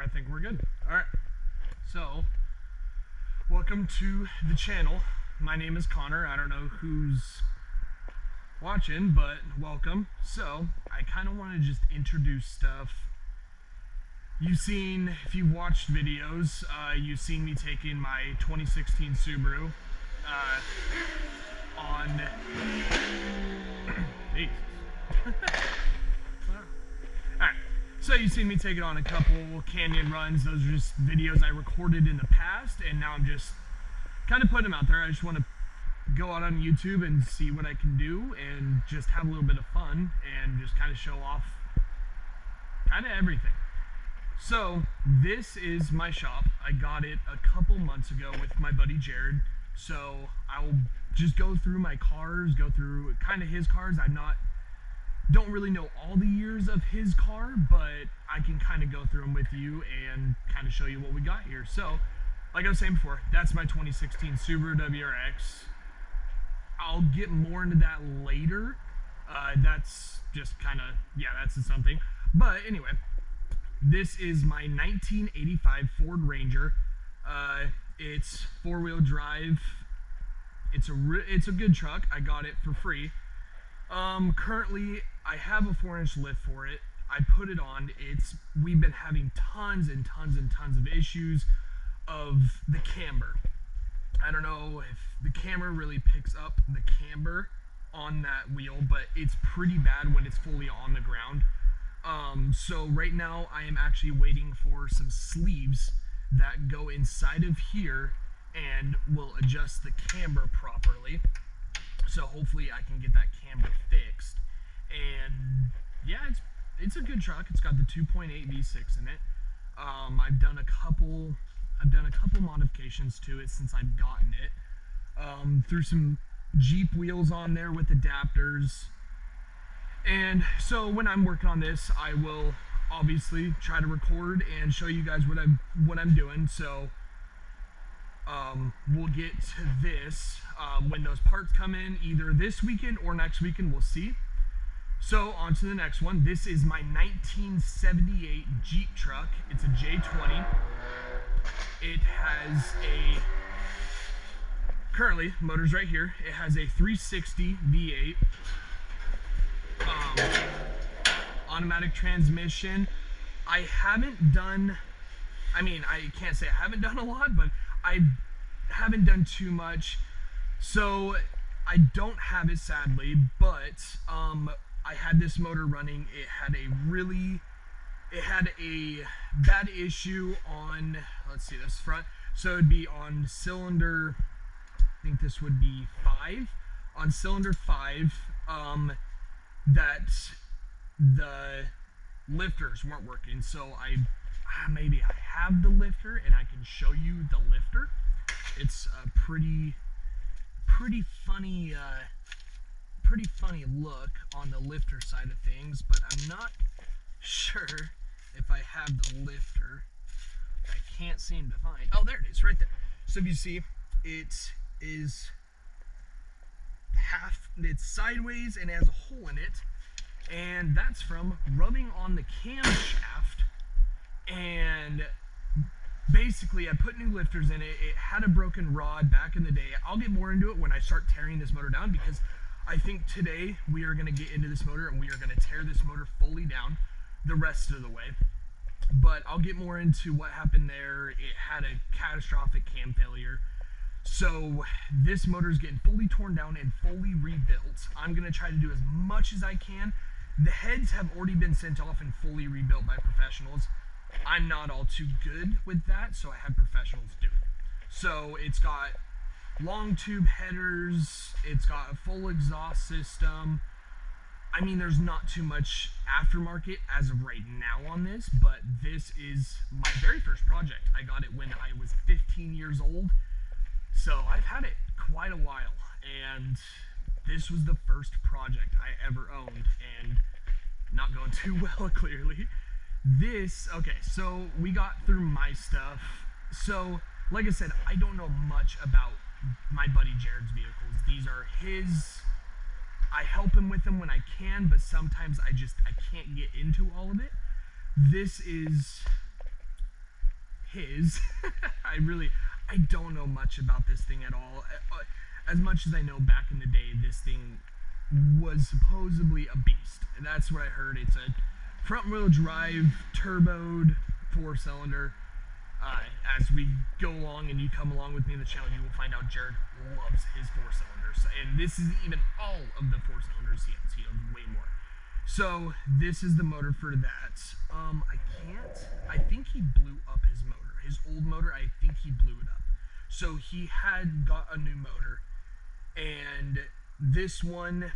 I think we're good. All right. So, welcome to the channel. My name is Connor. I don't know who's watching, but welcome. So, I kind of want to just introduce stuff. You've seen, if you've watched videos, you've seen me taking my 2016 Subaru on... Jesus. Alright, so you've seen me take it on a couple canyon runs. Those are just videos I recorded in the past, and now I'm just kind of putting them out there. I just want to go out on YouTube and see what I can do and just have a little bit of fun and just kind of show off kind of everything. So this is my shop. I got it a couple months ago with my buddy Jared. So I'll just go through my cars, go through kind of his cars. Don't really know all the years of his car, but I can kind of go through them with you and kind of show you what we got here. So, like I was saying before, that's my 2016 Subaru WRX. I'll get more into that later. That's just kind of, yeah, that's something. But anyway, this is my 1985 Ford Ranger. It's four-wheel drive. It's a good truck. I got it for free. Currently, I have a 4-inch lift for it. I put it on. We've been having tons and tons and tons of issues of the camber. I don't know if the camera really picks up the camber on that wheel, but it's pretty bad when it's fully on the ground. So right now I am actually waiting for some sleeves that go inside of here and will adjust the camber properly. So hopefully I can get that camber fixed. And yeah, it's a good truck. It's got the 2.8 V6 in it. I've done a couple modifications to it since I've gotten it. Threw some Jeep wheels on there with adapters. And so when I'm working on this, I will obviously try to record and show you guys what I'm doing. So we'll get to this when those parts come in, either this weekend or next weekend. We'll see. So on to the next one. This is my 1978 Jeep truck. It's a J20. It has currently, motor's right here. It has a 360 V8. Automatic transmission. I can't say I haven't done a lot, but I haven't done too much, so I don't have it, sadly. But I had this motor running. It had a bad issue on, let's see, this front. So it'd be on cylinder, I think this would be 5. On cylinder 5, that the lifters weren't working. So maybe I have the lifter and I can show you the lifter. It's a pretty funny look on the lifter side of things, but I'm not sure if I have the lifter. I can't seem to find. Oh, there it is, right there. So if you see, it's sideways and has a hole in it, and that's from rubbing on the camshaft. And basically I put new lifters in it. It had a broken rod back in the day. I'll get more into it when I start tearing this motor down, because I think today we are going to get into this motor and we are going to tear this motor fully down the rest of the way. But I'll get more into what happened there. It had a catastrophic cam failure. So this motor is getting fully torn down and fully rebuilt. I'm going to try to do as much as I can. The heads have already been sent off and fully rebuilt by professionals. I'm not all too good with that, so I had professionals do it. So it's got long tube headers, it's got a full exhaust system. I mean, there's not too much aftermarket as of right now on this, but this is my very first project. I got it when I was 15 years old, so I've had it quite a while, and this was the first project I ever owned, and not going too well, clearly. Okay, so we got through my stuff. So, like I said, I don't know much about my buddy Jared's vehicles. These are his. I help him with them when I can, but sometimes I can't get into all of it. This is his. I don't know much about this thing at all. As much as I know, back in the day, this thing was supposedly a beast. That's what I heard. It's a front-wheel drive, turboed, 4-cylinder. As we go along and you come along with me in the channel, you will find out Jared loves his 4-cylinders. And this isn't even all of the 4-cylinders he has. He has way more. So this is the motor for that. I think he blew up his motor. His old motor, I think he blew it up. So he had got a new motor. And this one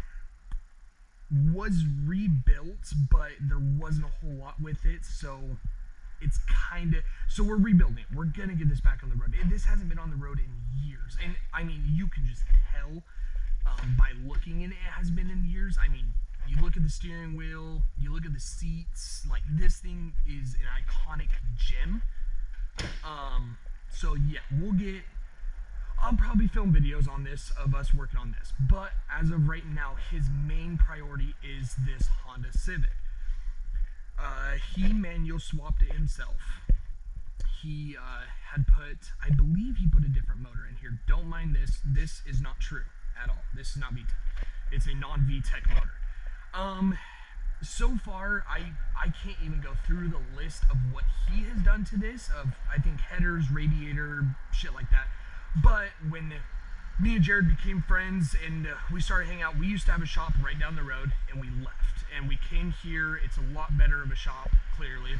was rebuilt, but there wasn't a whole lot with it. So it's kind of, so we're rebuilding it. We're going to get this back on the road. This hasn't been on the road in years. And I mean, you can just tell by looking in it, it has been in years. I mean, you look at the steering wheel, you look at the seats, like this thing is an iconic gem. So yeah, I'll probably film videos on this of us working on this. But as of right now, his main priority is this Honda Civic. He manual swapped it himself. He had put, I believe he put a different motor in here. Don't mind this. This is not true at all. This is not VTEC. It's a non-VTEC motor. So far, I can't even go through the list of what he has done to this, of, I think, headers, radiator, shit like that. But when me and Jared became friends and we started hanging out, we used to have a shop right down the road, and we left. And we came here. It's a lot better of a shop, clearly.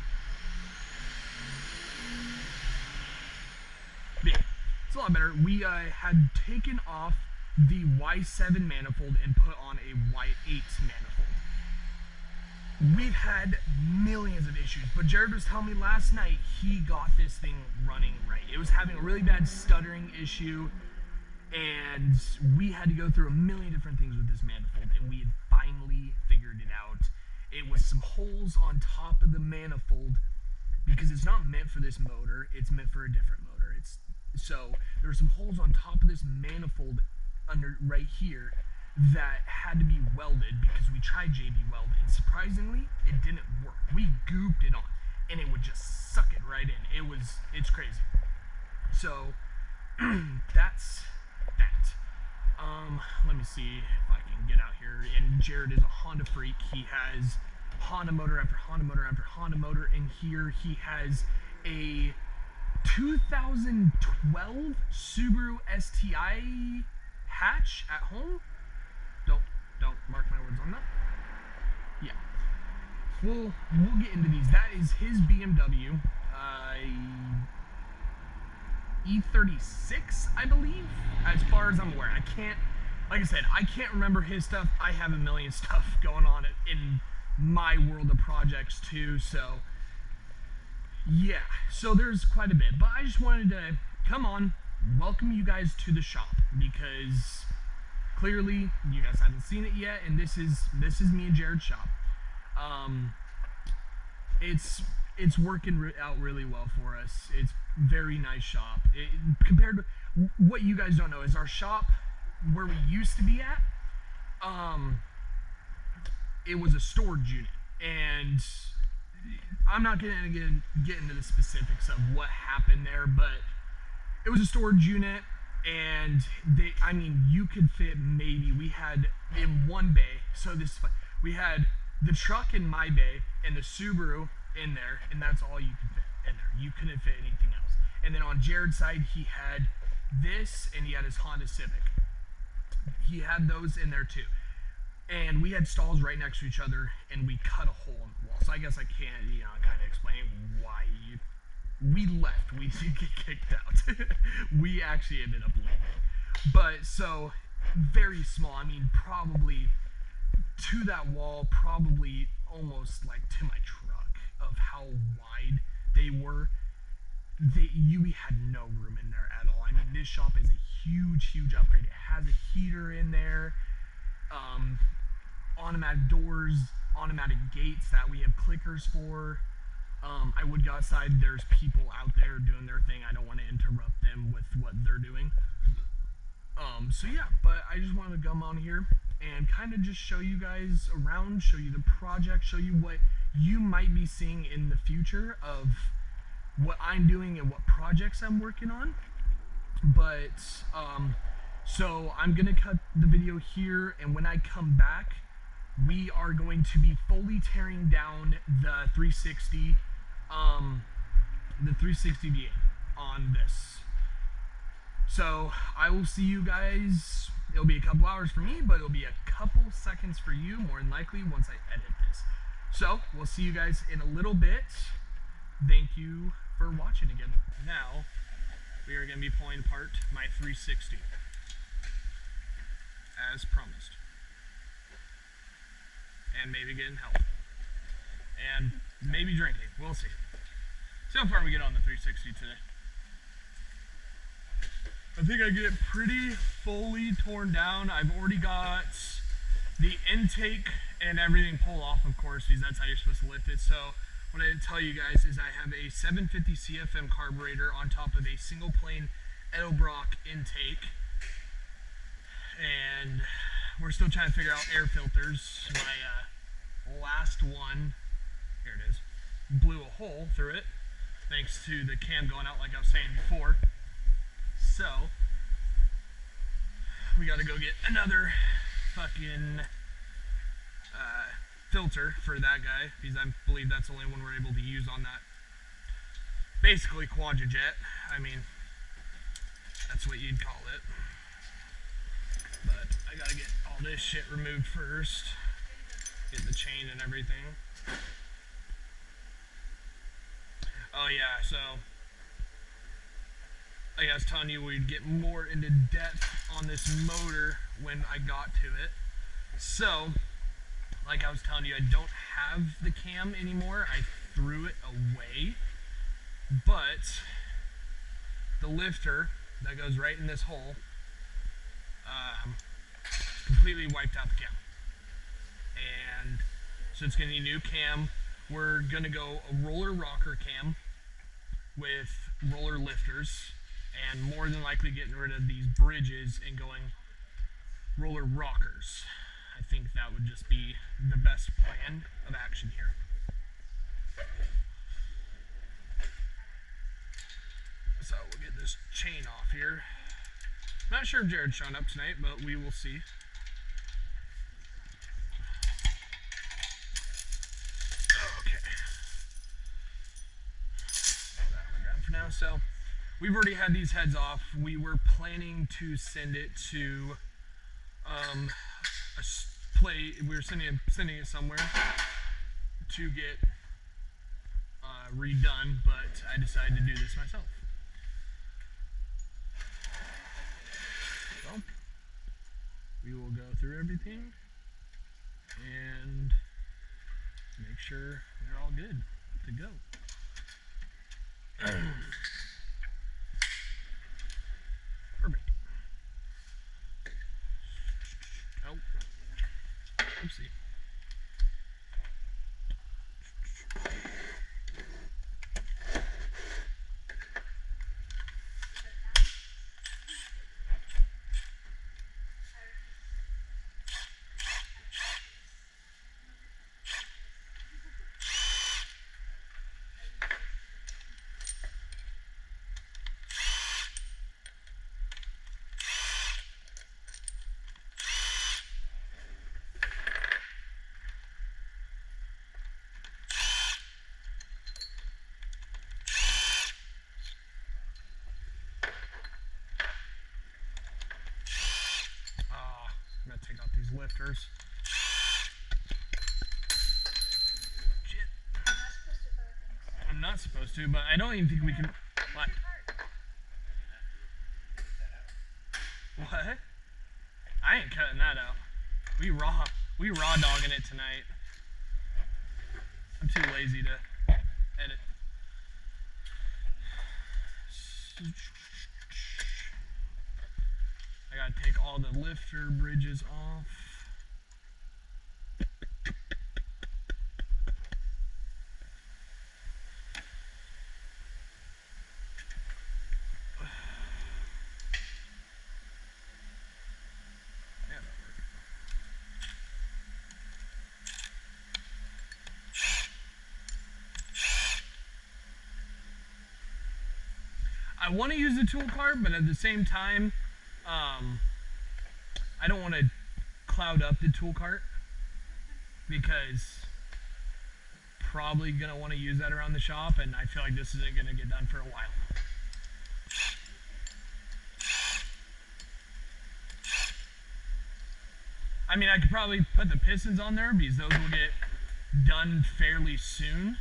But yeah, it's a lot better. We had taken off the Y7 manifold and put on a Y8 manifold. We've had millions of issues, but Jared was telling me last night he got this thing running right. It was having a really bad stuttering issue, and we had to go through a million different things with this manifold, and we had finally figured it out. It was some holes on top of the manifold, because it's not meant for this motor, it's meant for a different motor. So there were some holes on top of this manifold under right here that had to be welded, because we tried JB Weld, and surprisingly, it didn't work. We gooped it on, and it would just suck it right in. It's crazy. So that's that. Let me see if I can get out here. And Jared is a Honda freak. He has Honda motor after Honda motor after Honda motor, and here he has a 2012 Subaru STI hatch at home. Don't mark my words on that. Yeah. We'll get into these. That is his BMW E36, I believe, as far as I'm aware. Like I said, I can't remember his stuff. I have a million stuff going on in my world of projects too, so yeah, so there's quite a bit. But I just wanted to come on, welcome you guys to the shop, because clearly you guys haven't seen it yet, and this is me and Jared's shop. It's working out really well for us. It's very nice shop. Compared to what you guys don't know is our shop where we used to be at, it was a storage unit, and I'm not gonna get into the specifics of what happened there, but it was a storage unit, and I mean, you could fit, maybe, we had in one bay, so we had the truck in my bay and the Subaru in there, and that's all you could fit in there. You couldn't fit anything else. And then on Jared's side, he had this, and he had his Honda Civic. He had those in there too. And we had stalls right next to each other, and we cut a hole in the wall. So I guess I can't, kind of explain why we left. We did get kicked out. We actually ended up leaving. But so very small. I mean, probably to that wall, probably almost like to my truck, of how wide they were. We had no room in there at all. I mean, this shop is a huge upgrade. It has a heater in there, automatic doors, automatic gates that we have clickers for. I would go outside. There's people out there doing their thing. I don't want to interrupt them with what they're doing. So yeah, but I just wanted to come on here and kind of just show you guys around, show you the project, show you what you might be seeing in the future of what I'm doing and what projects I'm working on. But so I'm gonna cut the video here, and when I come back, we are going to be fully tearing down the 360 V8 on this. So I will see you guys. It'll be a couple hours for me, but it'll be a couple seconds for you, more than likely, once I edit this. So we'll see you guys in a little bit. Thank you for watching again. Now we are going to be pulling apart my 360 as promised, and maybe getting help, and maybe drinking. We'll see. See how far we get on the 360 today. I think I get it pretty fully torn down. I've already got the intake and everything pulled off, of course, because that's how you're supposed to lift it. So what I didn't tell you guys is I have a 750 CFM carburetor on top of a single plane Edelbrock intake. And we're still trying to figure out air filters. My last one, here it is, blew a hole through it, thanks to the cam going out like I was saying before. So we got to go get another fucking filter for that guy, because I believe that's the only one we're able to use on that basically Quadrajet. I mean, that's what you'd call it. But I gotta get all this shit removed first, get the chain and everything. Oh yeah, so like I was telling you, we'd get more into depth on this motor when I got to it. So like I was telling you, I don't have the cam anymore. I threw it away, but the lifter that goes right in this hole completely wiped out the cam, and so it's gonna need a new cam. We're gonna go a roller rocker cam with roller lifters, and more than likely getting rid of these bridges and going roller rockers. I think that would just be the best plan of action here. So we'll get this chain off here. Not sure if Jared's showing up tonight, but we will see. Okay. That for now. So we've already had these heads off. We were planning to send it to we were sending it somewhere to get redone, but I decided to do this myself. So we will go through everything and make sure we're all good to go. Perfect. Oh. Oopsie. I'm gonna take out these lifters. Shit. I'm not supposed to, but I don't even think we can. What? What? I ain't cutting that out. We raw dogging it tonight. I'm too lazy to edit. I gotta take all the lifter bridges off. I want to use the tool cart, but at the same time, I don't want to cloud up the tool cart because probably going to want to use that around the shop, and I feel like this isn't going to get done for a while. I mean, I could probably put the pistons on there because those will get done fairly soon,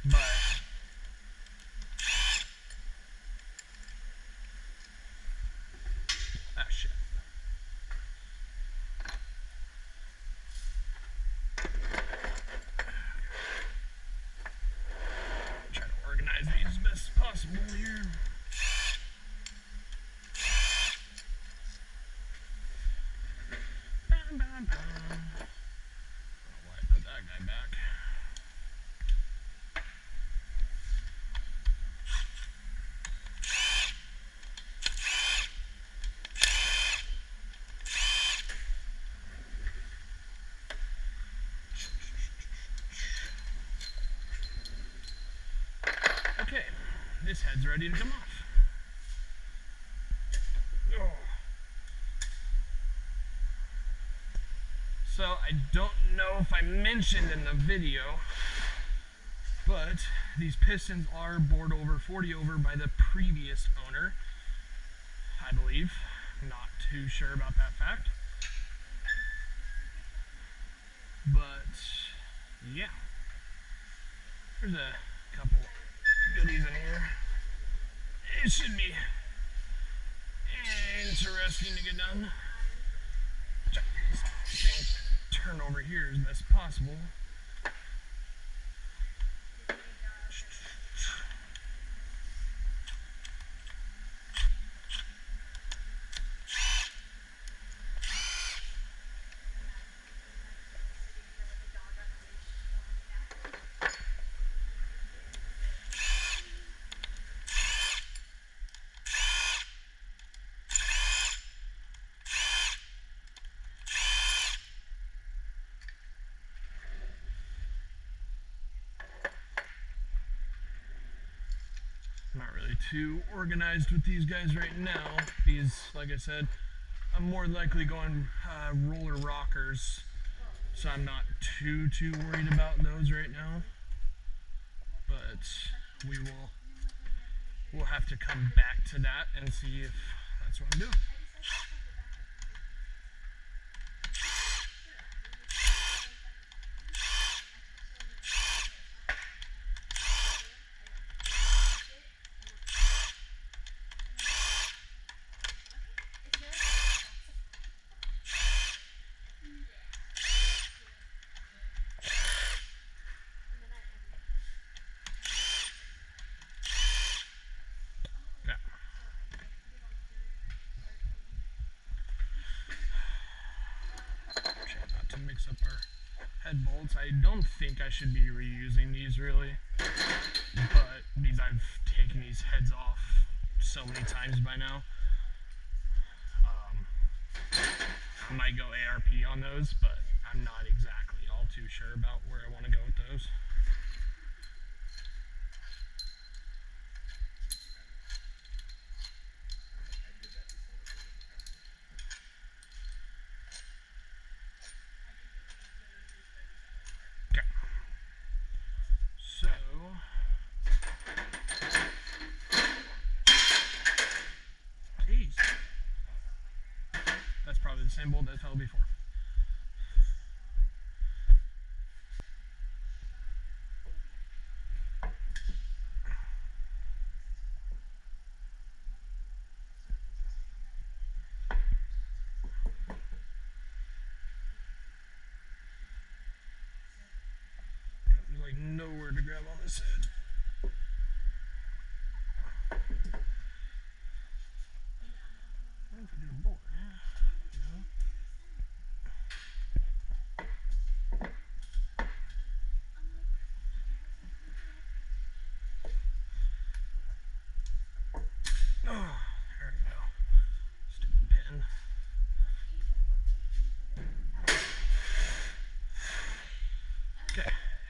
but ah, shit. Try to organize these as best as possible here. I don't know why I put that guy back. Okay, this head's ready to come off. Oh. So I don't know if I mentioned in the video, but these pistons are bored over, 40 over by the previous owner, I believe. Not too sure about that fact. But yeah, there's a couple goodies in here. It should be interesting to get done. Check this thing turn over here as best as possible. Not really too organized with these guys right now because, like I said, I'm more likely going roller rockers, so I'm not too worried about those right now. But we'll have to come back to that and see if that's what I'm doing. Mix up our head bolts. I don't think I should be reusing these really, but because I've taken these heads off so many times by now, I might go ARP on those, but I'm not exactly all too sure about where I want to go with those. That's probably the same bolt that fell before. There's like nowhere to grab on this head.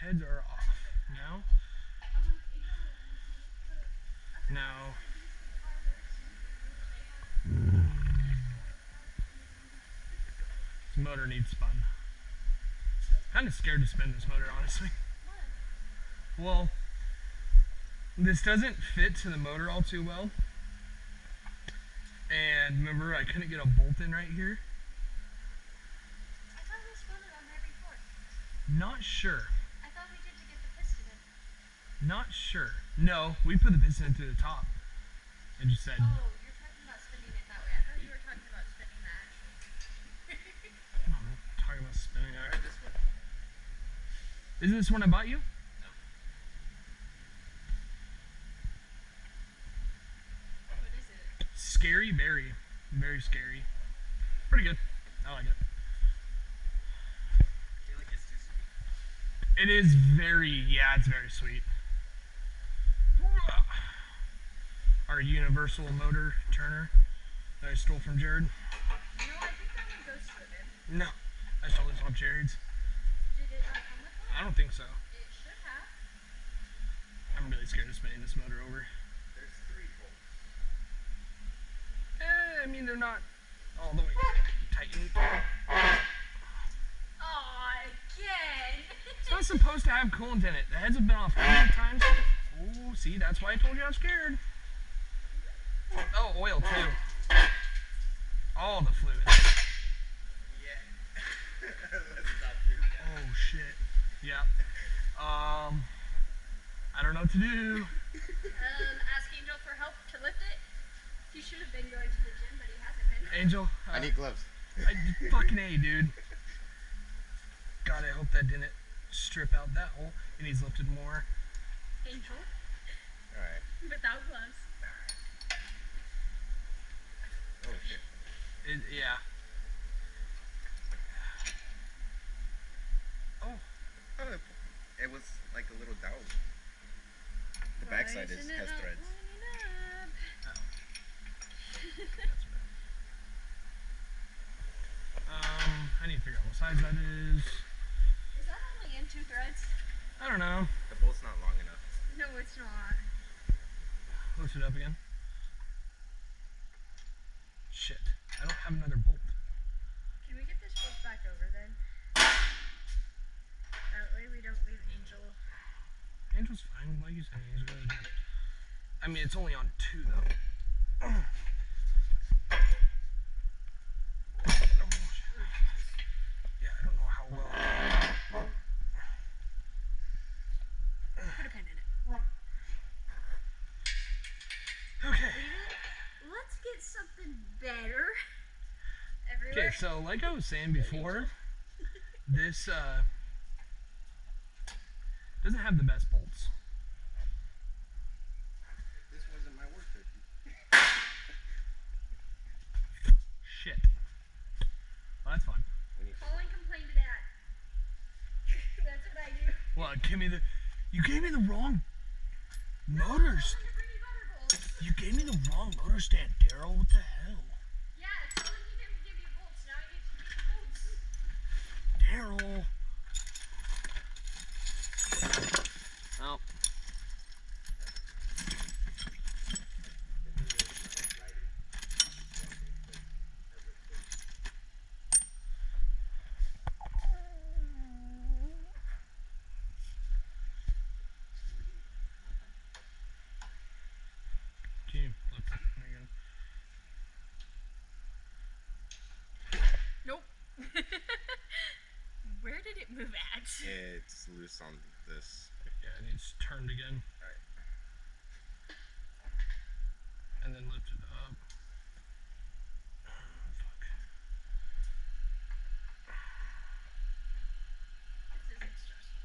Heads are off now. motor needs spun. Kind of scared to spin this motor, honestly. Well, this doesn't fit to the motor all too well. And remember, I couldn't get a bolt in right here. I thought we spun it on there before. Not sure. I thought we did to get the piston in. Not sure. No, we put the piston in through the top. I just said. Oh, you're talking about spinning it that way. I thought you were talking about spinning that. I don't know. Talking about spinning out. Is this one I bought you? No. What is it? Scary Berry. Very scary. Pretty good. I like it. I feel like it's too sweet. It is very, yeah, it's very sweet. Our universal motor turner that I stole from Jared. No, I think that one goes with it. No, I stole this off Jared's. Did it not come with one? I don't think so. It should have. I'm really scared of spinning this motor over. There's 3 bolts. I mean, they're not all the way tightened. Aw, again. It's not supposed to have coolant in it. The heads have been off 100 times. Oh, see, that's why I told you I was scared. Oh, oil too. All the fluid. Yeah. Let's not do that. Oh shit. Yeah. I don't know what to do. Ask Angel for help to lift it. He should have been going to the gym, but he hasn't been. Angel. I need gloves. I fucking A, dude. God, I hope that didn't strip out that hole. It needs lifted more. Angel, Alright. without gloves. Oh shit. Yeah. Oh, it was like a little dowel. The backside has threads. That's bad. I need to figure out what size that is. Is that only in 2 threads? I don't know. The bolt's not long enough. No, it's not. Lift it up again. Shit. I don't have another bolt. Can we get this bolt back over then? That way we don't leave Angel. Angel's fine, like you said, he's good. I mean, it's only on 2 though. Yeah, I don't know how well. Put a pin in it. Okay. Let's get something better. Everywhere. Okay, so like I was saying before, this doesn't have the best bolts. This wasn't my work cookie. Shit. Well, that's fun. Call and complain to Dad. That's what I do. Well, you gave me the wrong motors. Tell him to bring me butter bolts. You gave me the wrong motor stand, Daryl. What the hell? Yeah, tell him he didn't give you bolts. Now he needs to give you bolts. Daryl. Oh. Can you flip that again? Nope. Where did it move at? It's loose on this. Yeah, it needs turned again. Alright. And then lift it up. Fuck. This isn't stressful.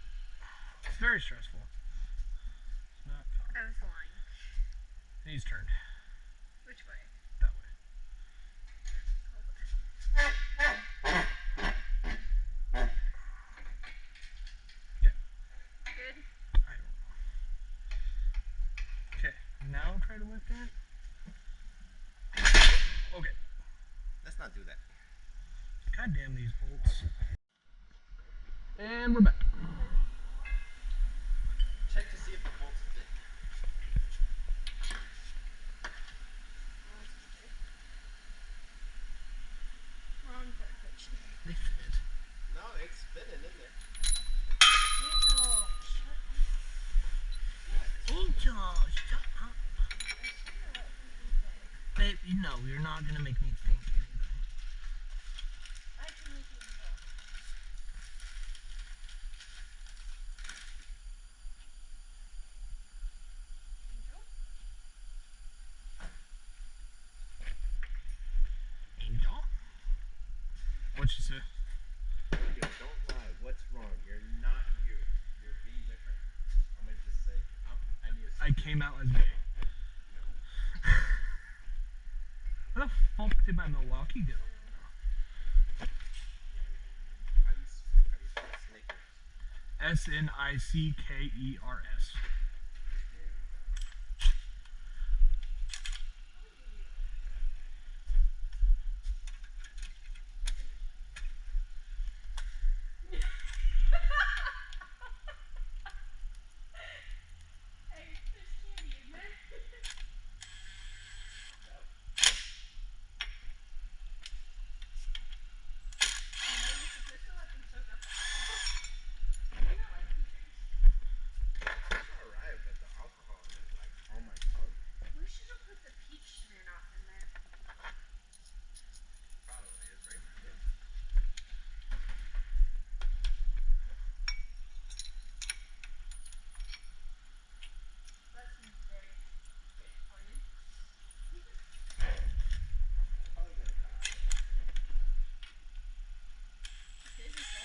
It's very stressful. It's not fun. I was lying. It needs turned. Which way? That way. Yeah. Good. I don't know. Okay, now try to lift it. Okay. Let's not do that. God damn these bolts. And we're back. Check to see if the bolts fit. Wrong part. They fit. you're not gonna make me think anything. I can make you go. Angel? What'd she say? Yo, don't lie. What's wrong? You're not you. You're being different. I'm gonna just say, I need a I came out as gay. Where the fuck did my Milwaukee go? How do you spell Snickers? Snickers. Hey, there's candy in there. You're supposed to let them soak up alcohol. Do you not like peach drinks? It's alright, but the alcohol is like on my tongue. We should have put the peach Smirnoff in there. Probably is right. Yeah. That seems very good for you. Probably gonna die. Did you say?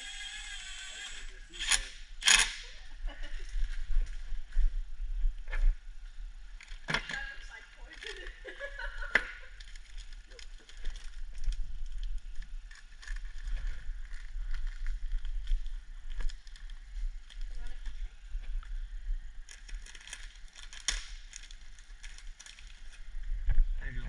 That looks like poison. You want a peach drink? There you go.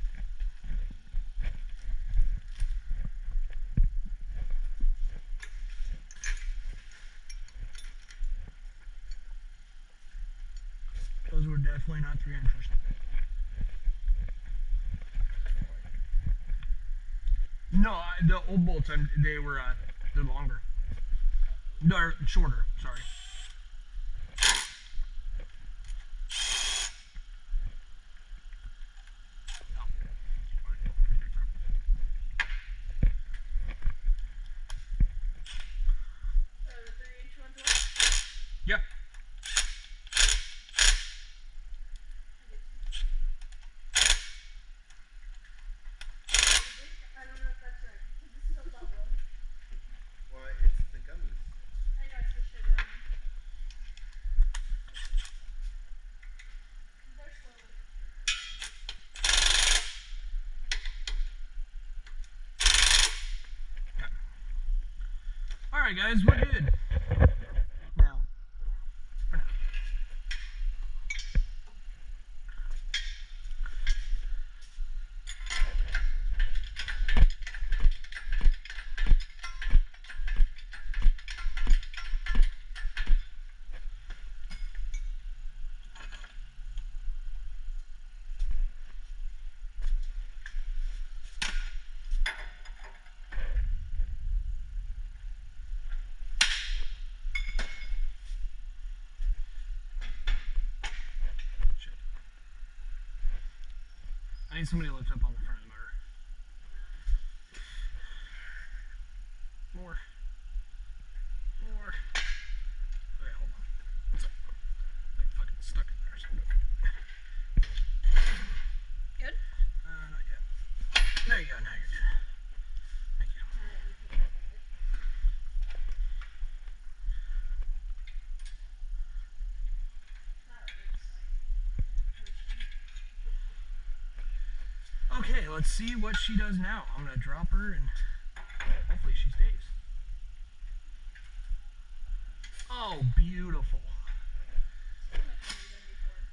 Those were definitely not 3 inches. No, the old bolts, they were, they're longer. They're shorter, sorry. So the 3-inch ones were? Yeah. I don't know if that's right, because it's still bubbling. Well, it's the gummies. I know it's the sugar one. They're slowly. Alright guys, we're good. Now. For now. Shit. I need somebody to lift up on the front of the motor. More. More. Okay, hold on. What's up? Like fucking stuck in there or something. Good? Not yet. There you go, now you're good. Thank you. Okay, let's see what she does now. I'm gonna drop her and hopefully she stays. Oh, beautiful.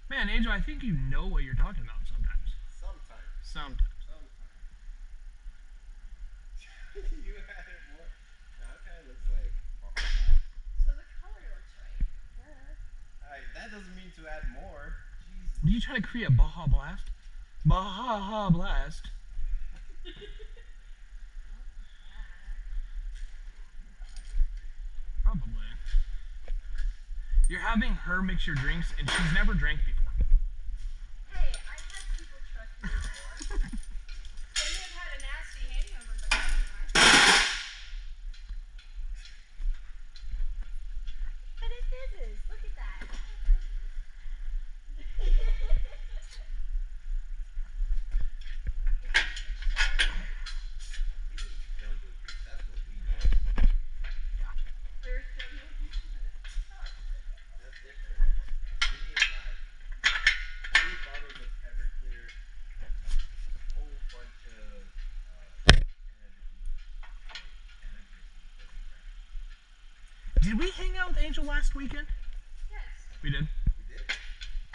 Man, Angel, I think you know what you're talking about sometimes. Sometimes. Sometimes. You had it more. Now it kind of looks like. So the color looks right. Alright, that doesn't mean to add more. Jesus. Are you trying to create a Baja Blast? Baja Blast. Probably. You're having her mix your drinks and she's never drank before. Hey, I've had people trust me before. Angel, last weekend? Yes. We did. We did?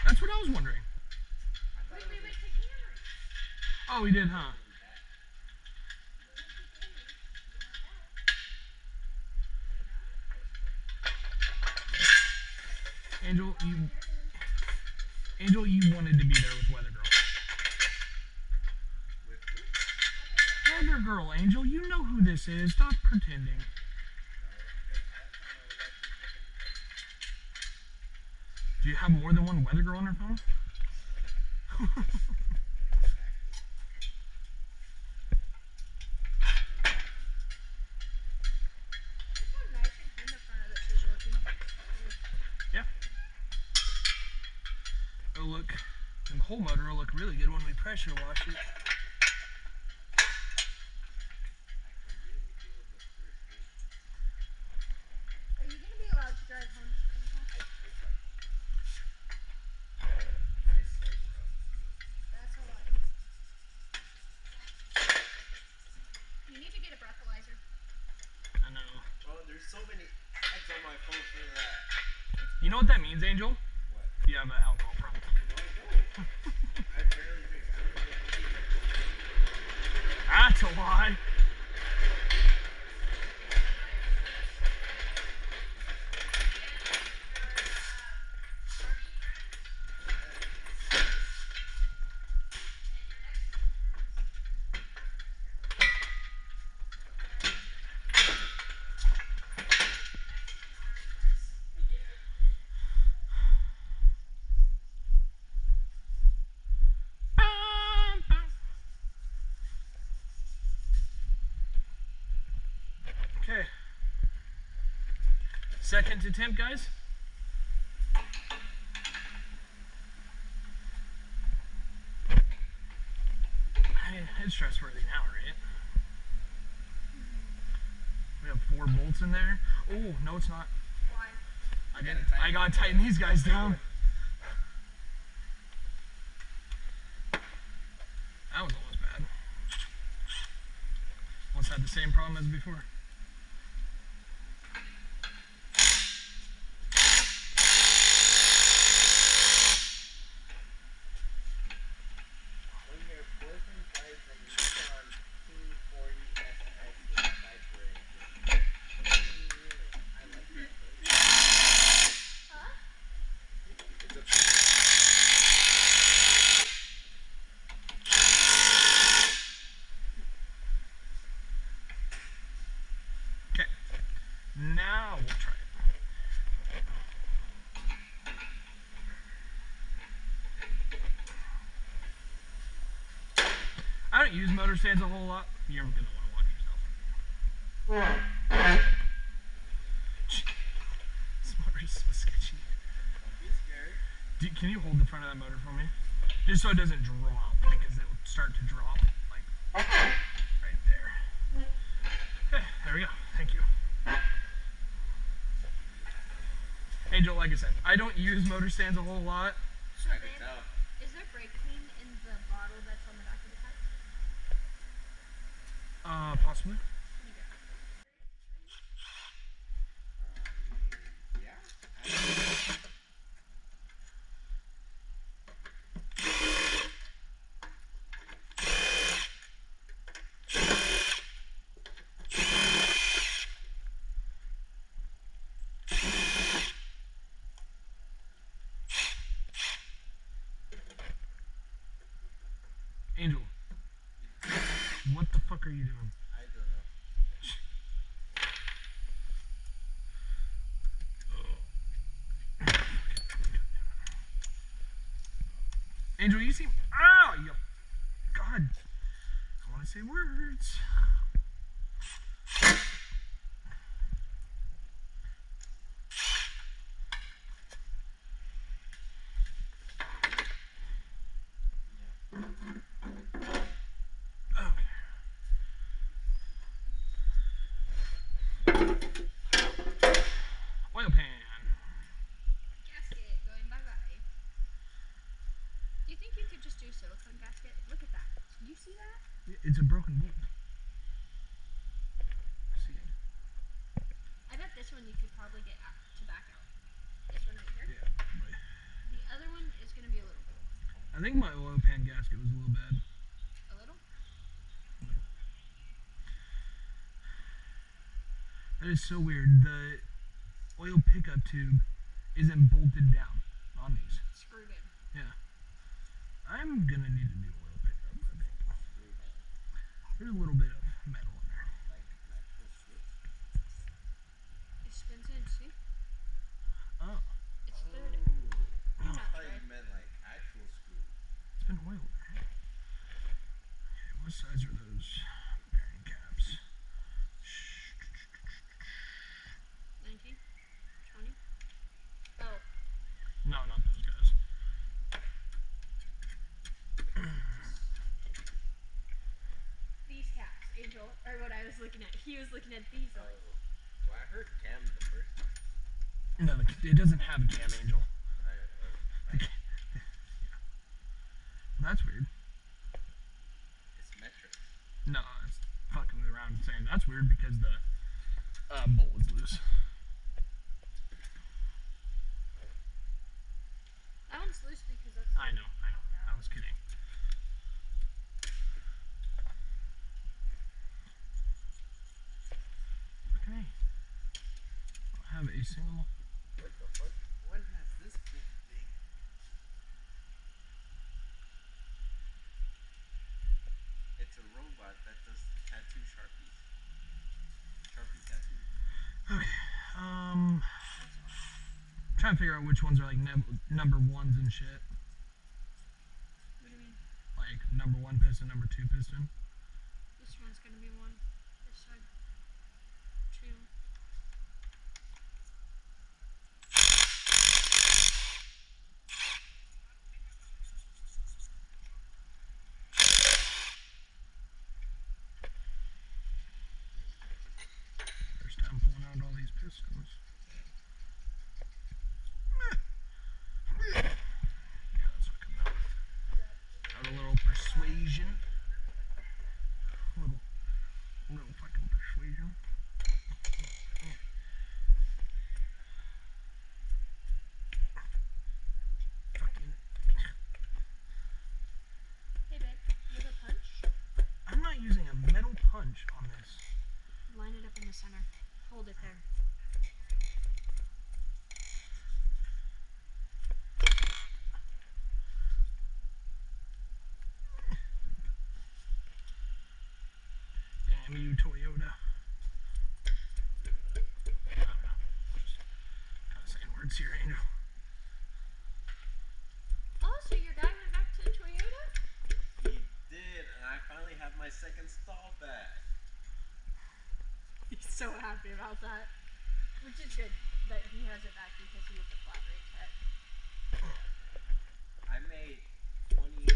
That's what I was wondering. I thought Wait, it we was went to Cameron. Oh, we did, huh? Angel, you wanted to be there with Weather Girl. with who? Weather Girl, Angel, you know who this is. Stop pretending. Do you have more than one Weather Girl on her phone? How nice and clean the front of this is looking. Yeah. It'll look, the whole motor will look really good when we pressure wash it. Are you gonna be allowed to drive home? That's a lot. You need to get a breathalyzer. I know. Well, there's so many ads on my phone for that. You know what that means, Angel? What? You have an alcohol problem. No, I don't. I barely drink. I don't drink either. That's a lie. Okay. Second attempt, guys. It's trustworthy now, right? We have 4 bolts in there. Oh, no, it's not. Why? I gotta tighten these guys down. That was almost bad. Almost had the same problem as before. When your boyfriend drives a Nissan T40SX with Viper engine. I like that thing. Huh? It's a Okay. Now we'll try it. I don't use motor stands a whole lot. You're gonna want to watch yourself. This motor is so sketchy. Don't be scared. Can you hold the front of that motor for me? Just so it doesn't drop, because it will start to drop, like, right there. Okay, there we go. Thank you. Angel, like I said, I don't use motor stands a whole lot. So I can then, tell. is there brake clean in the bottle that's on the back of the pipe? Possibly. Can you get Yeah. Angel, what the fuck are you doing? I don't know. Angel, you seem. Ah, you. God. I want to say words. Oil pan. gasket going bye-bye. Do you think you could just do a silicone gasket? Look at that. Do you see that? It's a broken bolt. See it? I bet this one you could probably get to back out. This one right here. Yeah, probably. The other one is going to be a little bit. I think my oil pan gasket was a little bad. A little? That is so weird. The oil pickup tube isn't bolted down on these. Screwed in. Yeah. I'm gonna need a new oil pickup, I think. There's a little bit of metal in there. Like an actual switch. It spins in, see? Oh, It's third. I Not thought thread. you meant like actual screw. it's been oiled, right? Okay, what size are those bearing caps? 19? 20? Oh, No, not those guys. these caps, Angel, or what I was looking at. He was looking at these Oh. ones. Well, I heard cam the first time. No, it doesn't have a cam, Angel. I, Well, that's weird. it's metric. No, it's fucking around saying that's weird because the bolt was loose. That one's loose because that's. I know. I was kidding. Okay. I don't have a single. What the fuck? What has this big thing? It's a robot that does tattoo sharpies. Sharpie tattoo. Okay. Trying to figure out which ones are like number ones and shit. What do you mean? Like number one piston, number two piston. This one's gonna be one. This side. Two. First time pulling out all these pistons. Yeah, that's what come out. Got a little persuasion. Little fucking persuasion. Fucking. Hey babe, you have a punch? I'm not using a metal punch on this. Line it up in the center. Hold it there. Damn you, Toyota. I don't know. Just kind of saying words here, Angel. Oh, so your guy went back to Toyota? He did, and I finally have my second stall back. He's so happy about that. Which is good that he has it back because he was a flat rate tech. I made 27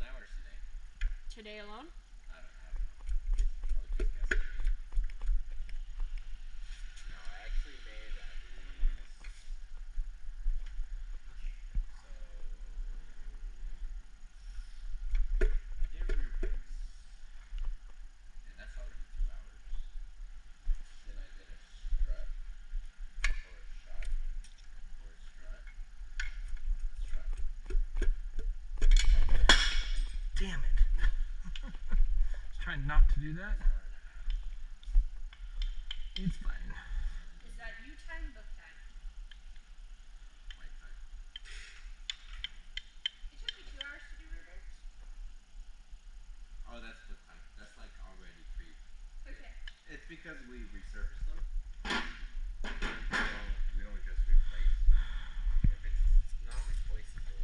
hours today. Today alone? I don't know. I was just guessing. No, I actually made at least. Okay, so I did rear brakes, and that's already 2 hours. Then I did a strut, or a shot, or a strut, Damn it. Just trying not to do that. an hour and a half. It's fine. Is that you time, book time? My time. It took you 2 hours to do reverse? Oh, that's the time. That's like already pre. Okay. It's because we resurfaced them. We don't just replace. If it's not replaceable,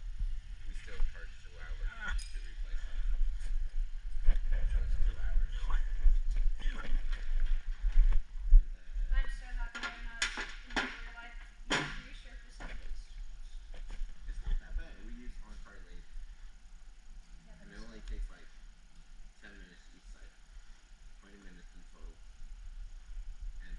we still charge 2 hours to replace them. So it's 2 hours. And I'm so happy I'm not in real life. You can resurface things. it's not that bad. We use on-car lathe, Yeah, and but it only takes like 10 minutes each side, 20 minutes in total. And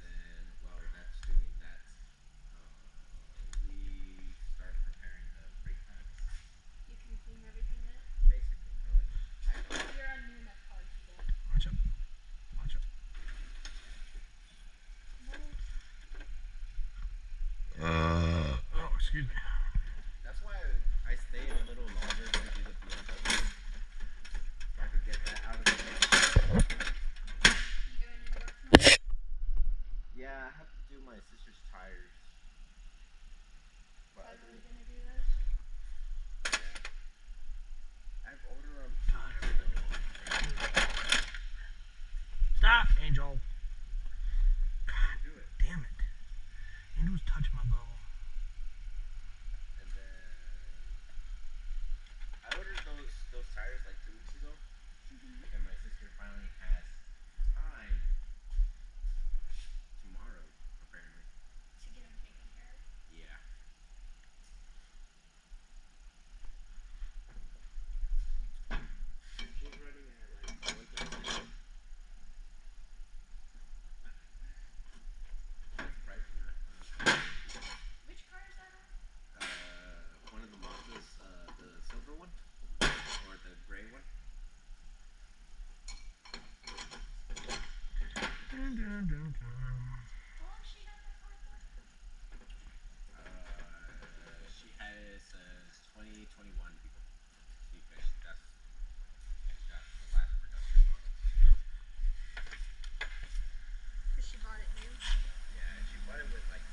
she had that car for? She has says 2021 people because that's the last production model. Because she bought it new. Yeah, she bought it with like 2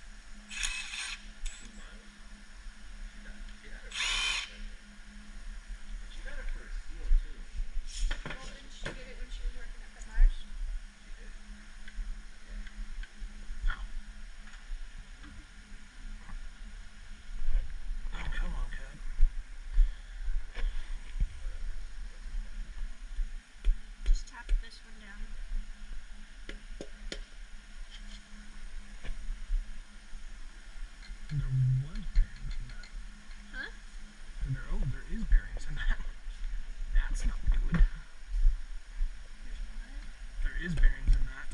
miles. She got it for she got it for a steal too. Well, didn't she get it when she was working at the Mars? She did. Oh, come on, cat. Just tap this one down. There was bearings in that. Huh? There is bearings in that. That's not good. There's what? There is bearings in that.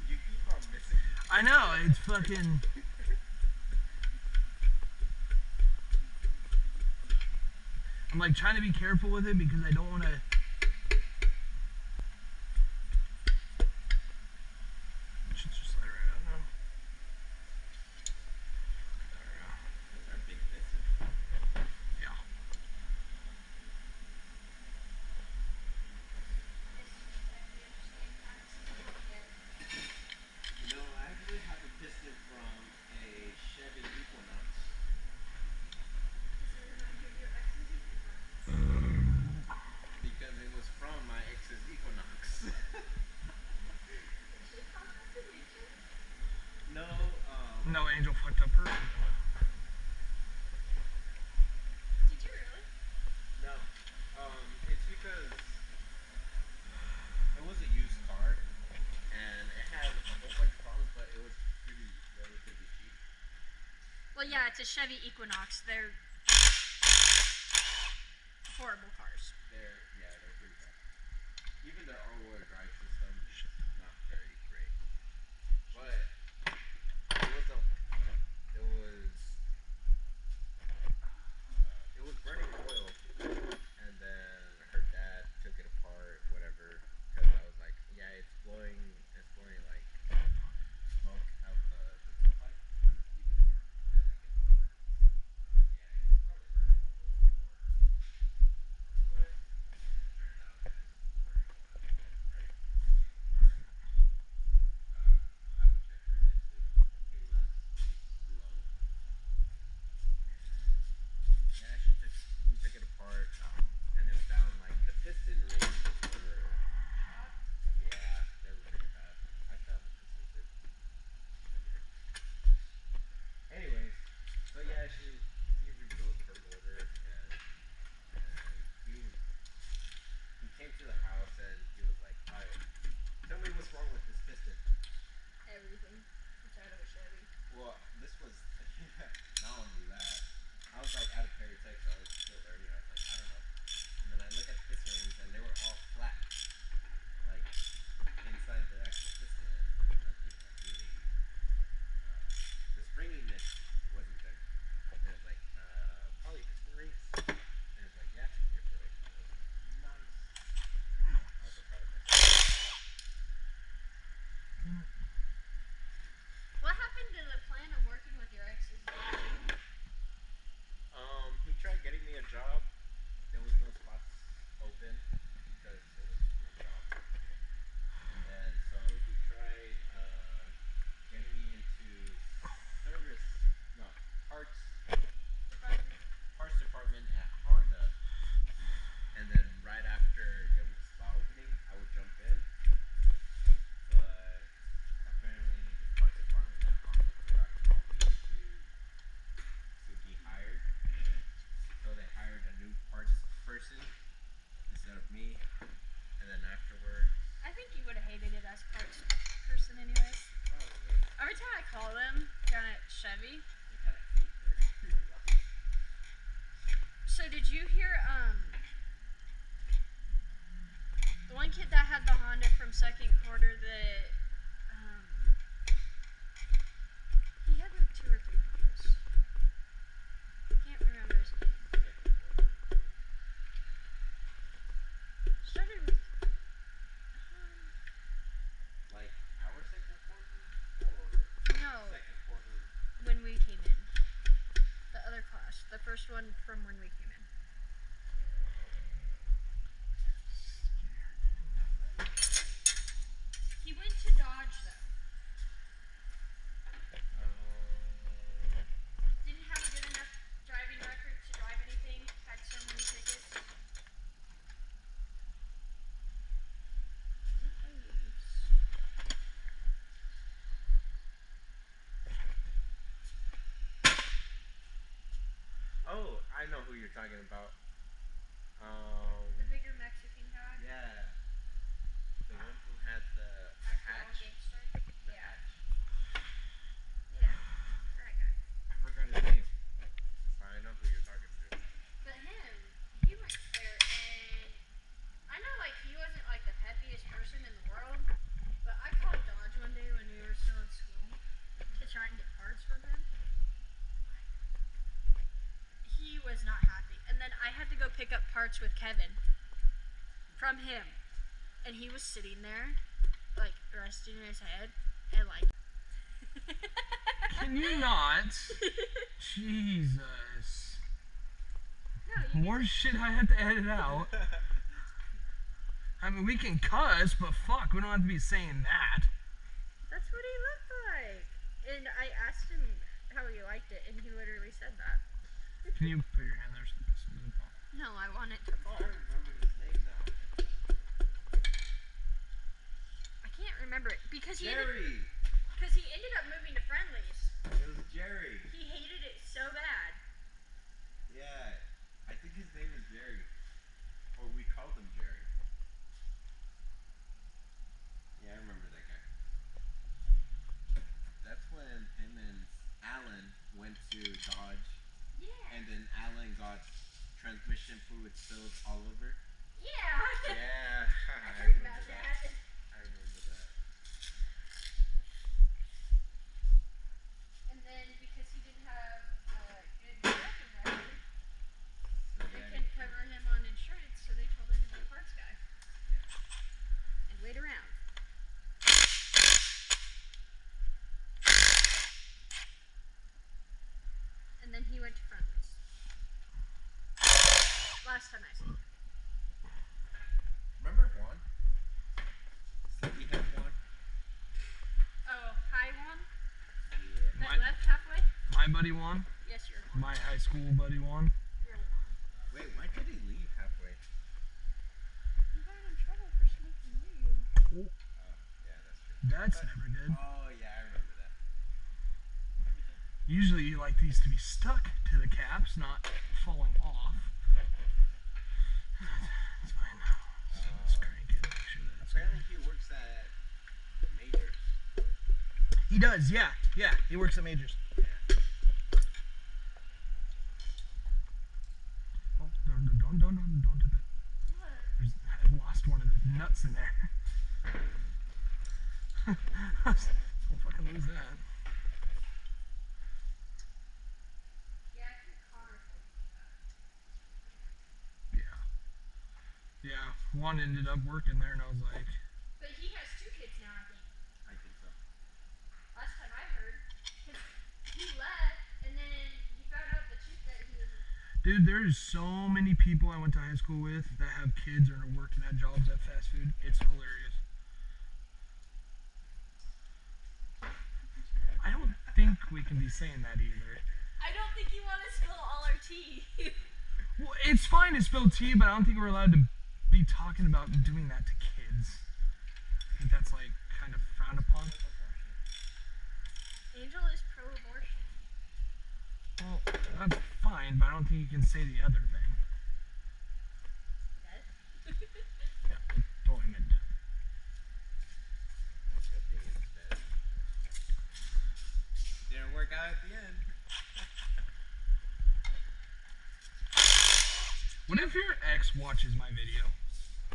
You keep on missing. I know, it's fucking... I'm like trying to be careful with it because I don't want to... Should just let it right out now. There we go. Those are big misses. Yeah. You know, I actually have a piston from a Chevy Equinox. Because it was from my ex's Equinox. No, No, Angel fucked up her. Did you really? no. It's because it was a used car and it had a whole bunch of problems, but it was pretty relatively cheap. Well, yeah, it's a Chevy Equinox. They're horrible cars. They're pretty bad. Even their all-wheel drive system is not very great. But it was burning oil, and then her dad took it apart, whatever, because I was like, yeah, it's blowing like smoke out the tailpipe when it's even warm, and it gets summer. Yeah, it's probably burning oil or what. And it turned out that it's burning oil, right? I would check her distance. It was low. Yeah, we took it apart, and it found like the piston rings were, yeah, they were pretty bad. I found the piston rings. Anyways, so yeah, he rebuilt her motor, and he came to the house and he was like, alright, tell me what's wrong with this piston. Everything. It's out of a Chevy. Well, this was not only that. I was like out of Paratech, so I was still learning. I was like, I don't know. And then I look at the piston rings, and they were all flat, like inside the actual piston, and nothing like really. The springiness wasn't there. And it was like, probably piston rings. And it's like, yeah, you're correct. I was like, nice. I was so proud of myself. What happened to the plan of working with your exes? He tried getting me a job. There was no spots open because it was a school job. And so he tried getting me into service, no, parts department at Honda. And then right after there was a spot opening, I would jump in. But apparently the parts department at Honda forgot to call me to be hired. So they hired a new parts person instead of me. And then afterwards, I think you would have hated it as parts person anyways. probably, Every time I call them down at Chevy. they kind of hate her. So did you hear the one kid that had the Honda from second quarter that he had like 2 or 3 Hondas. from when we came in. He went to Dodge though. Didn't have a good enough driving record to drive anything. Had so many tickets. Oh, I know who you're talking about. The bigger Mexican guy. Yeah. The one who had the Acted all hatch. gangster. The Yeah. hatch. Yeah. Right guy. I forgot his name. But I know who you're talking to. But him, he went there and I know like he wasn't like the happiest person in the world, but I called Dodge one day when we were still in school to try and get parts from him. He was not happy. And then I had to go pick up parts with Kevin from him. And he was sitting there, like resting his head and like Can you not? Jesus. No, you More shit I have to edit out. I mean, we can cuss, but fuck, we don't have to be saying that. that's what he looked like. And I asked him how he liked it and he literally said that. Can you put your hand there so this doesn't fall? No, I want it to I fall. remember his name now. I can't remember it because he Jerry. ended up moving to Friendlies. It was Jerry. He hated it so bad. Yeah. I think his name is Jerry. Or we called him Jerry. Yeah, I remember that guy. That's when him and Alan went to Dodge. Yeah. And then Alan got transmission fluid spilled all over. Yeah. Yeah. I heard about that. I remember that. And then because he didn't have a good driving record, So they yeah, couldn't cover him on insurance, so they told him to be a parts guy. And wait around. And then he went to Friendlies. Last time I seen him. remember Juan? Sleepyhead Juan? Oh, hi Juan? Yeah. That My- left halfway? My buddy Juan, Yes, you're Juan. my high school buddy Juan. You're Juan. Wait, why did he leave halfway? You got in trouble for smoking weed. Oh, yeah, that's true. That's never good. Oh, yeah, I remember that. Usually you like these to be stuck to the caps, not falling off. It's fine now. So let's crank it. Make sure that it's Apparently he works at Majors. He does, yeah. Yeah, he works at Majors. Yeah. Oh, don't tip it. What? I lost one of the nuts in there. Don't fucking lose that. Yeah, I think Connor told me that. Yeah. Yeah, Juan ended up working there, and I was like, But he has 2 kids now, I think. I think so. Last time I heard. 'Cause he left, and then he found out the chick that he was with. dude, there's so many people I went to high school with that have kids or are working at jobs at fast food. It's hilarious. I don't think we can be saying that either. I don't think you want to spill all our tea. Well, it's fine to spill tea, but I don't think we're allowed to be talking about doing that to kids. I think that's like kind of frowned upon. Angel is pro-abortion. Well, that's fine, but I don't think you can say the other thing. Dead? Yeah, totally meant that. Didn't work out at the end. What if your ex watches my video?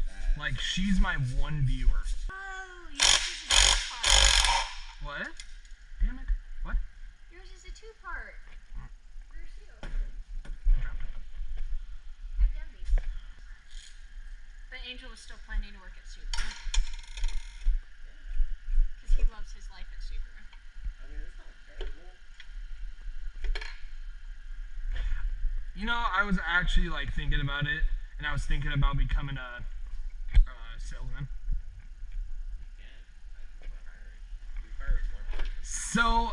That- Like, she's my one viewer. Oh, yours is a 2-part. What? Damn it. What? Yours is a 2-part. Where's you? Dropped it. I've done these. But Angel is still planning to work at Subaru. Because he loves his life at Subaru. I mean, it's not terrible. You know, I was actually like thinking about it, and I was thinking about becoming a salesman. So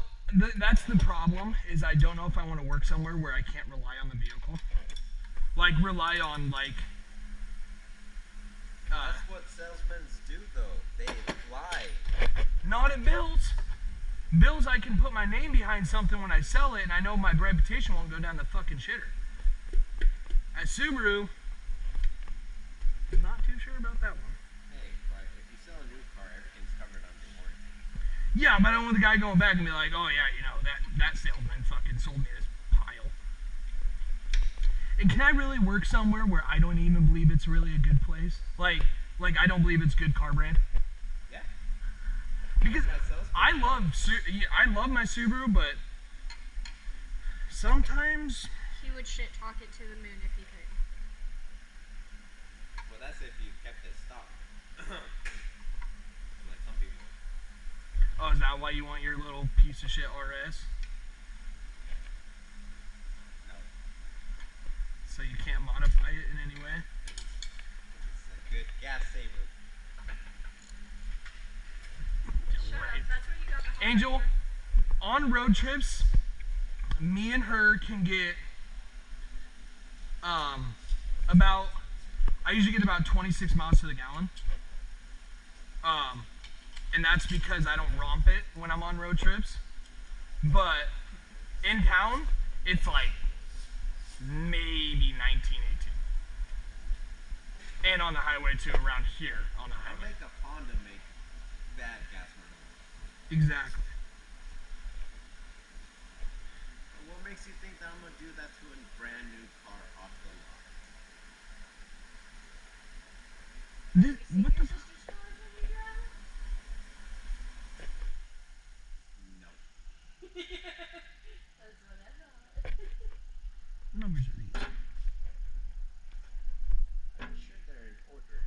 that's the problem. Is I don't know if I want to work somewhere where I can't rely on the vehicle. Like rely on like. That's what salesmen do, though. They lie. Not at Bill's. Bill's, I can put my name behind something when I sell it, and I know my reputation won't go down the fucking shitter. At Subaru, I'm not too sure about that one. Hey, but if you sell a new car, everything's covered under warranty. Yeah, but I don't want the guy going back and be like, oh yeah, you know, that salesman fucking sold me this pile. And can I really work somewhere where I don't even believe it's really a good place? Like I don't believe it's good car brand? Yeah. Because That sells good. I love my Subaru, but sometimes He would shit talk it to the moon if he could. Well, that's if you kept it stock. Like some people. oh, is that why you want your little piece of shit RS? No. So you can't modify it in any way? It's a good gas saver. Shut up. That's where you got the Honda Angel, for. on road trips, me and her can get about, I usually get about 26 miles to the gallon. And that's because I don't romp it when I'm on road trips. But in town, it's like maybe 19, 18. And on the highway too, around here on the I highway. make a Honda make bad gas mileage. Exactly. What makes you think that I'm gonna do that to a brand new car off the lot? What the fuck? No. That's what I thought. What numbers are these? I'm sure they're in order.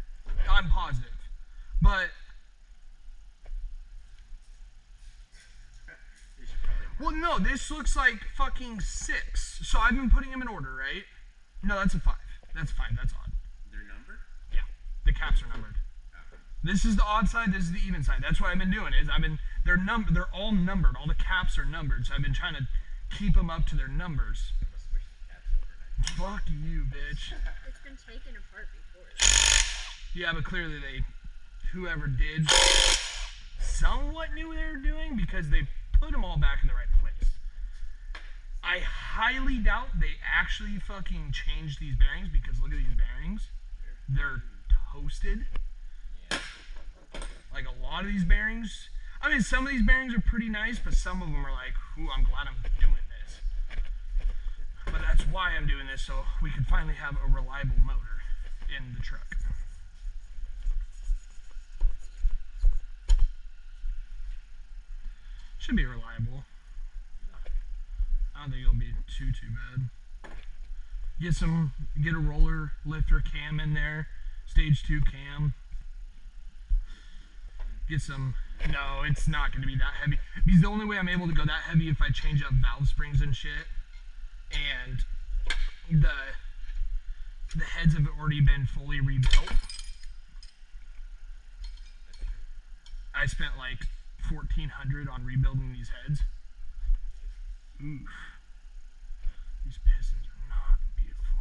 I'm positive. But, You should probably well, no, this looks like fucking 6. So I've been putting them in order, right? No, that's a 5. That's 5. That's odd. They're numbered? Yeah. The caps are numbered. This is the odd side, this is the even side. That's what I've been doing. They're all numbered. All the caps are numbered. So I've been trying to keep them up to their numbers. I'm gonna switch the caps overnight. Fuck you, bitch. It's been taken apart before. Yeah, but clearly whoever did somewhat knew what they were doing because they put them all back in the right place. I highly doubt they actually fucking changed these bearings because look at these bearings. They're toasted. Yeah. Like a lot of these bearings. I mean, some of these bearings are pretty nice, but some of them are like, ooh, I'm glad I'm doing this. But that's why I'm doing this, so we can finally have a reliable motor in the truck. Should be reliable. I don't think it'll be too bad. Get a roller lifter cam in there, stage 2 cam. Get some, no, it's not going to be that heavy. Because the only way I'm able to go that heavy if I change up valve springs and shit. And the heads have already been fully rebuilt. I spent like $1,400 on rebuilding these heads. Oof. These pistons are not beautiful.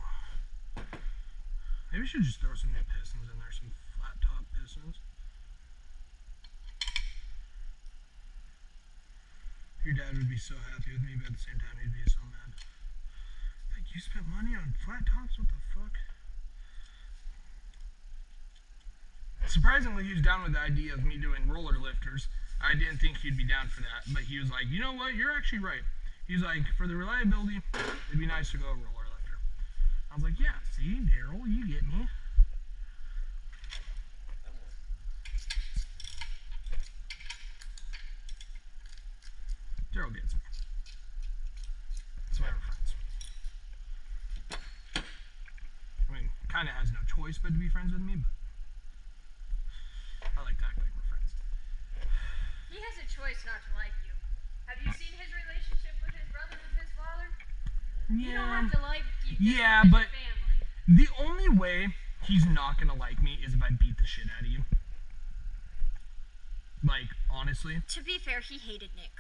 Maybe I should just throw some new pistons in there, some flat top pistons. Your dad would be so happy with me, but at the same time he'd be so mad. Like, you spent money on flat tops? What the fuck? Surprisingly, he was down with the idea of me doing roller lifters. I didn't think he'd be down for that, but he was like, you know what, you're actually right. He's like, for the reliability, it'd be nice to go a roller lifter. I was like, yeah, see, Daryl, you get me. Daryl gets me. That's why we're friends. I mean, kind of has no choice but to be friends with me, but I like to act like we're friends. He has a choice not to like you. Have you seen his relationship with his brother, with his father? You don't Yeah. have to like you. Yeah, because but of family. the only way he's not gonna like me is if I beat the shit out of you. Like, honestly, To be fair, he hated Nick.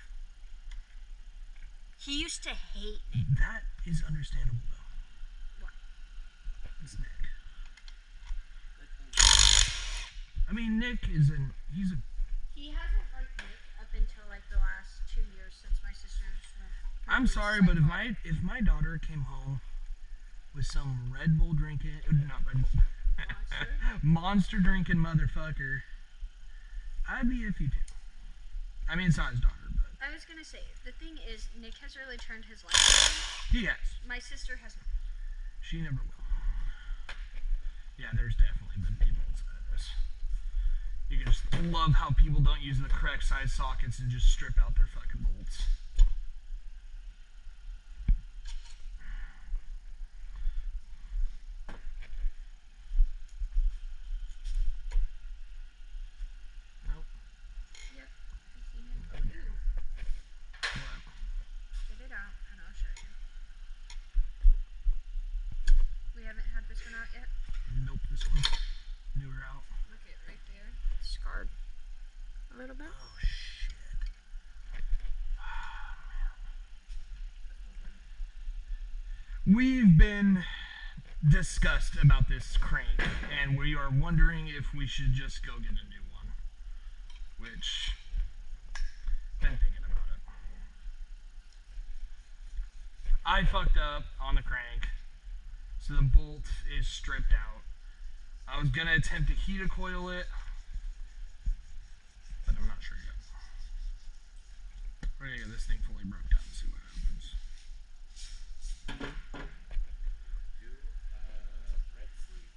He used to hate Nick. that is understandable though. What? It's Nick. I mean, Nick is he's a. He hasn't liked Nick up until like the last 2 years since my sisters went. I'm sorry, but if my daughter came home with some Red Bull drinking, not Red Bull, Monster drinking motherfucker, I'd be iffy too. I mean, it's not his daughter, but I was gonna say, the thing is, Nick has really turned his life around. he has. My sister hasn't. She never will. Yeah, there's definitely been people outside of this. You can just love how people don't use the correct size sockets and just strip out their fucking bolts. Nope. Yep. I've seen it. What? Get it out, and I'll show you. We haven't had this one out yet. Nope, this one. Newer out. Look at right there. It's scarred a little bit. Oh shit. We've been discussed about this crank, and we are wondering if we should just go get a new one. Which, been thinking about it. I fucked up on the crank, so the bolt is stripped out. I was gonna attempt to heat coil it, but I'm not sure yet. We're gonna get this thing fully broke down and see what happens. Do thread sleeve.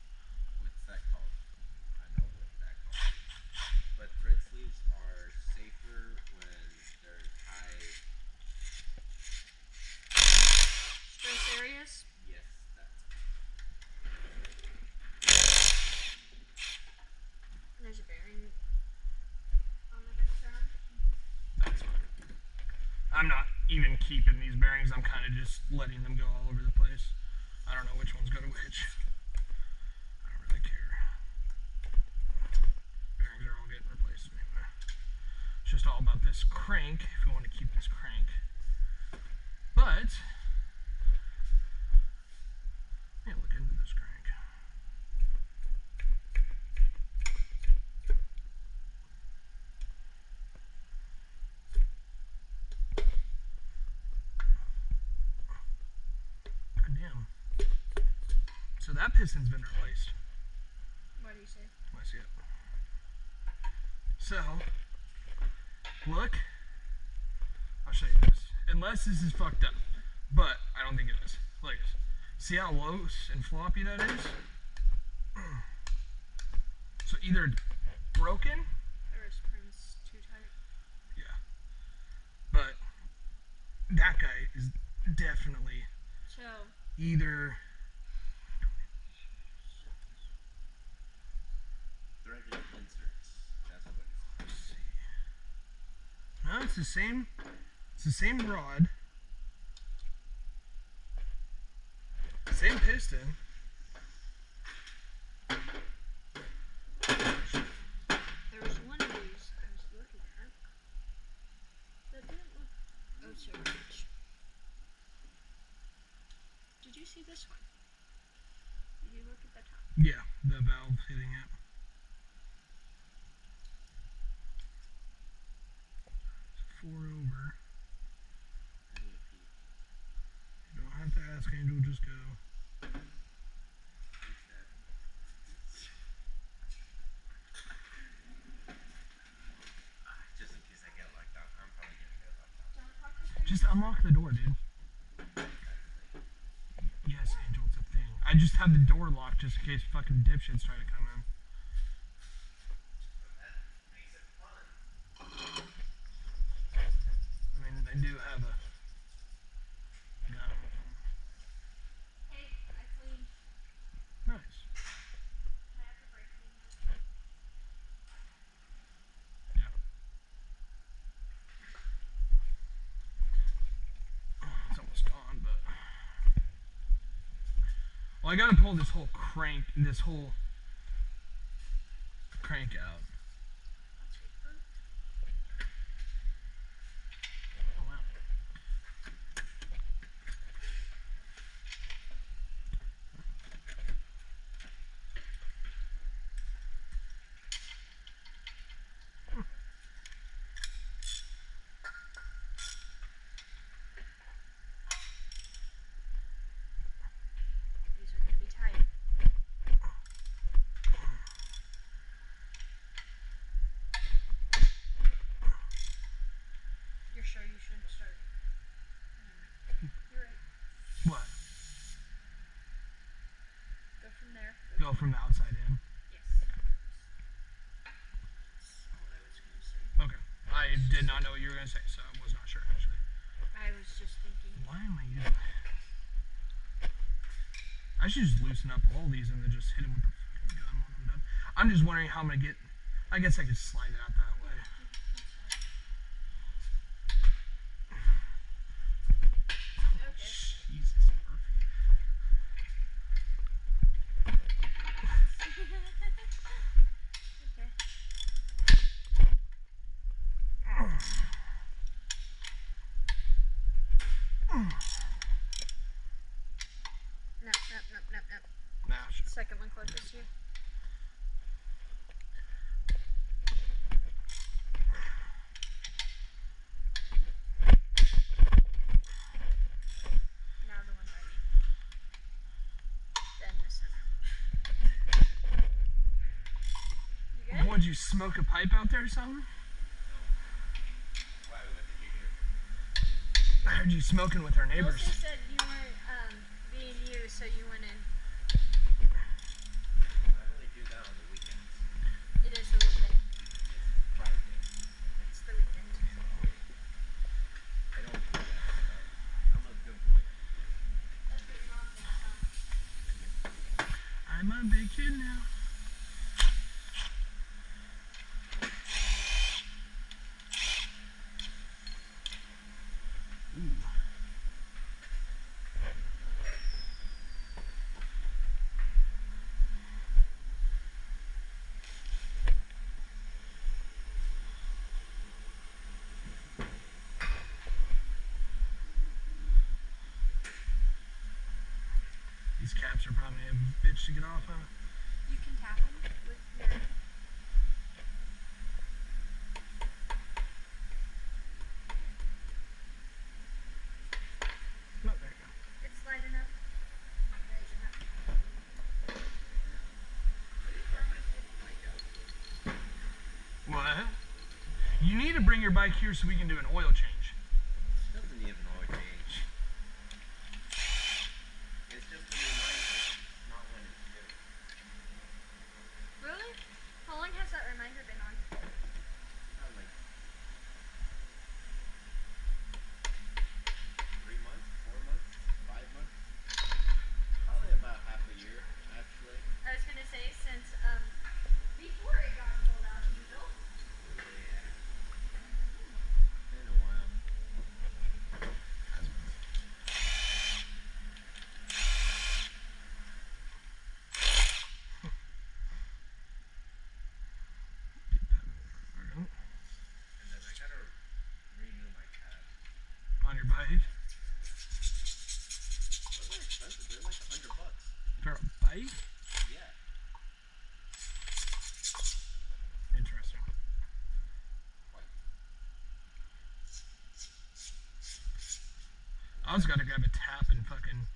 What's that called? I know what that called. But thread sleeves are safer when there's high. Stress areas. Yes, that's. There's a bearing on the back side. That's fine. I'm not even keeping these bearings. I'm kind of just letting them go all over the place. I don't know which ones go to which. I don't really care. Bearings are all getting replaced anyway. It's just all about this crank, if we want to keep this crank. But, yeah, look into this crank. God damn. So that piston's been replaced. What do you say? I see it. So, look. I'll show you this. Unless this is fucked up. But I don't think it is. Look. See how loose and floppy that is? So either it's broken. Or is Prince too tight? Yeah. But that guy is definitely So, either. Threaded inserts. That's what it's. Let's see. No, it's the same. It's the same rod. Same piston. there was one of these I was looking at that didn't look so much. Did you see this one? Did you look at the top? Yeah, the valve hitting it. It's 4 over. You don't have to ask, Angel, just go. Just in case I get locked out, I'm probably gonna get locked out. Don't talk to Prince. Just unlock the door, dude. Yes, Angel, it's a thing. I just had the door locked just in case fucking dipshits try to come in. Makes it fun. I mean, they do have a gun. Hey, I cleaned. Nice. Can I have the brake cleaned? Yeah. It's almost gone, but Well, I gotta pull this whole crank out. Oh wow. These are gonna be tight. You're sure you shouldn't start? You're right. What? Go from there. Go from the outside in. Yes. That's all I was gonna say. Okay. I did not know what you were gonna say, so I was not sure actually. I was just thinking. Why am I using I should just loosen up all these and then just hit them with the fucking gun when I'm done. I'm just wondering how I'm gonna get. I guess I could slide it out that way. Okay. Jesus, perfect. Okay. Nope. Now, sure. Second one closest to you. Now the one by me. Then the center. You good? Would you smoke a pipe out there or something? Why? What did you hear? I heard you smoking with our neighbors. Wilson said you weren't being you, so you went in. I only do that on the weekends. It is the weekend. It's Friday. It's the weekend. I don't do that. I'm a good boy. That's what your mom thinks, huh? I'm a big kid now. Ooh. These caps are probably a bitch to get off, huh? You can tap them with your. No, there you go. It's light enough. Right enough. What? You need to bring your bike here so we can do an oil change. Doesn't need an oil change. It's just a reminder, not when it's due. Really? How long has that reminder been on? Not like 3 months, 4 months, 5 months. Probably about half a year, actually. I was gonna say since before it got pulled out, you built. Yeah. Been a while. And then I gotta renew my tab. On your bike? Those are expensive. They're like $100. For a bike? Yeah. Interesting. Quite. I was gotta grab a tap and fucking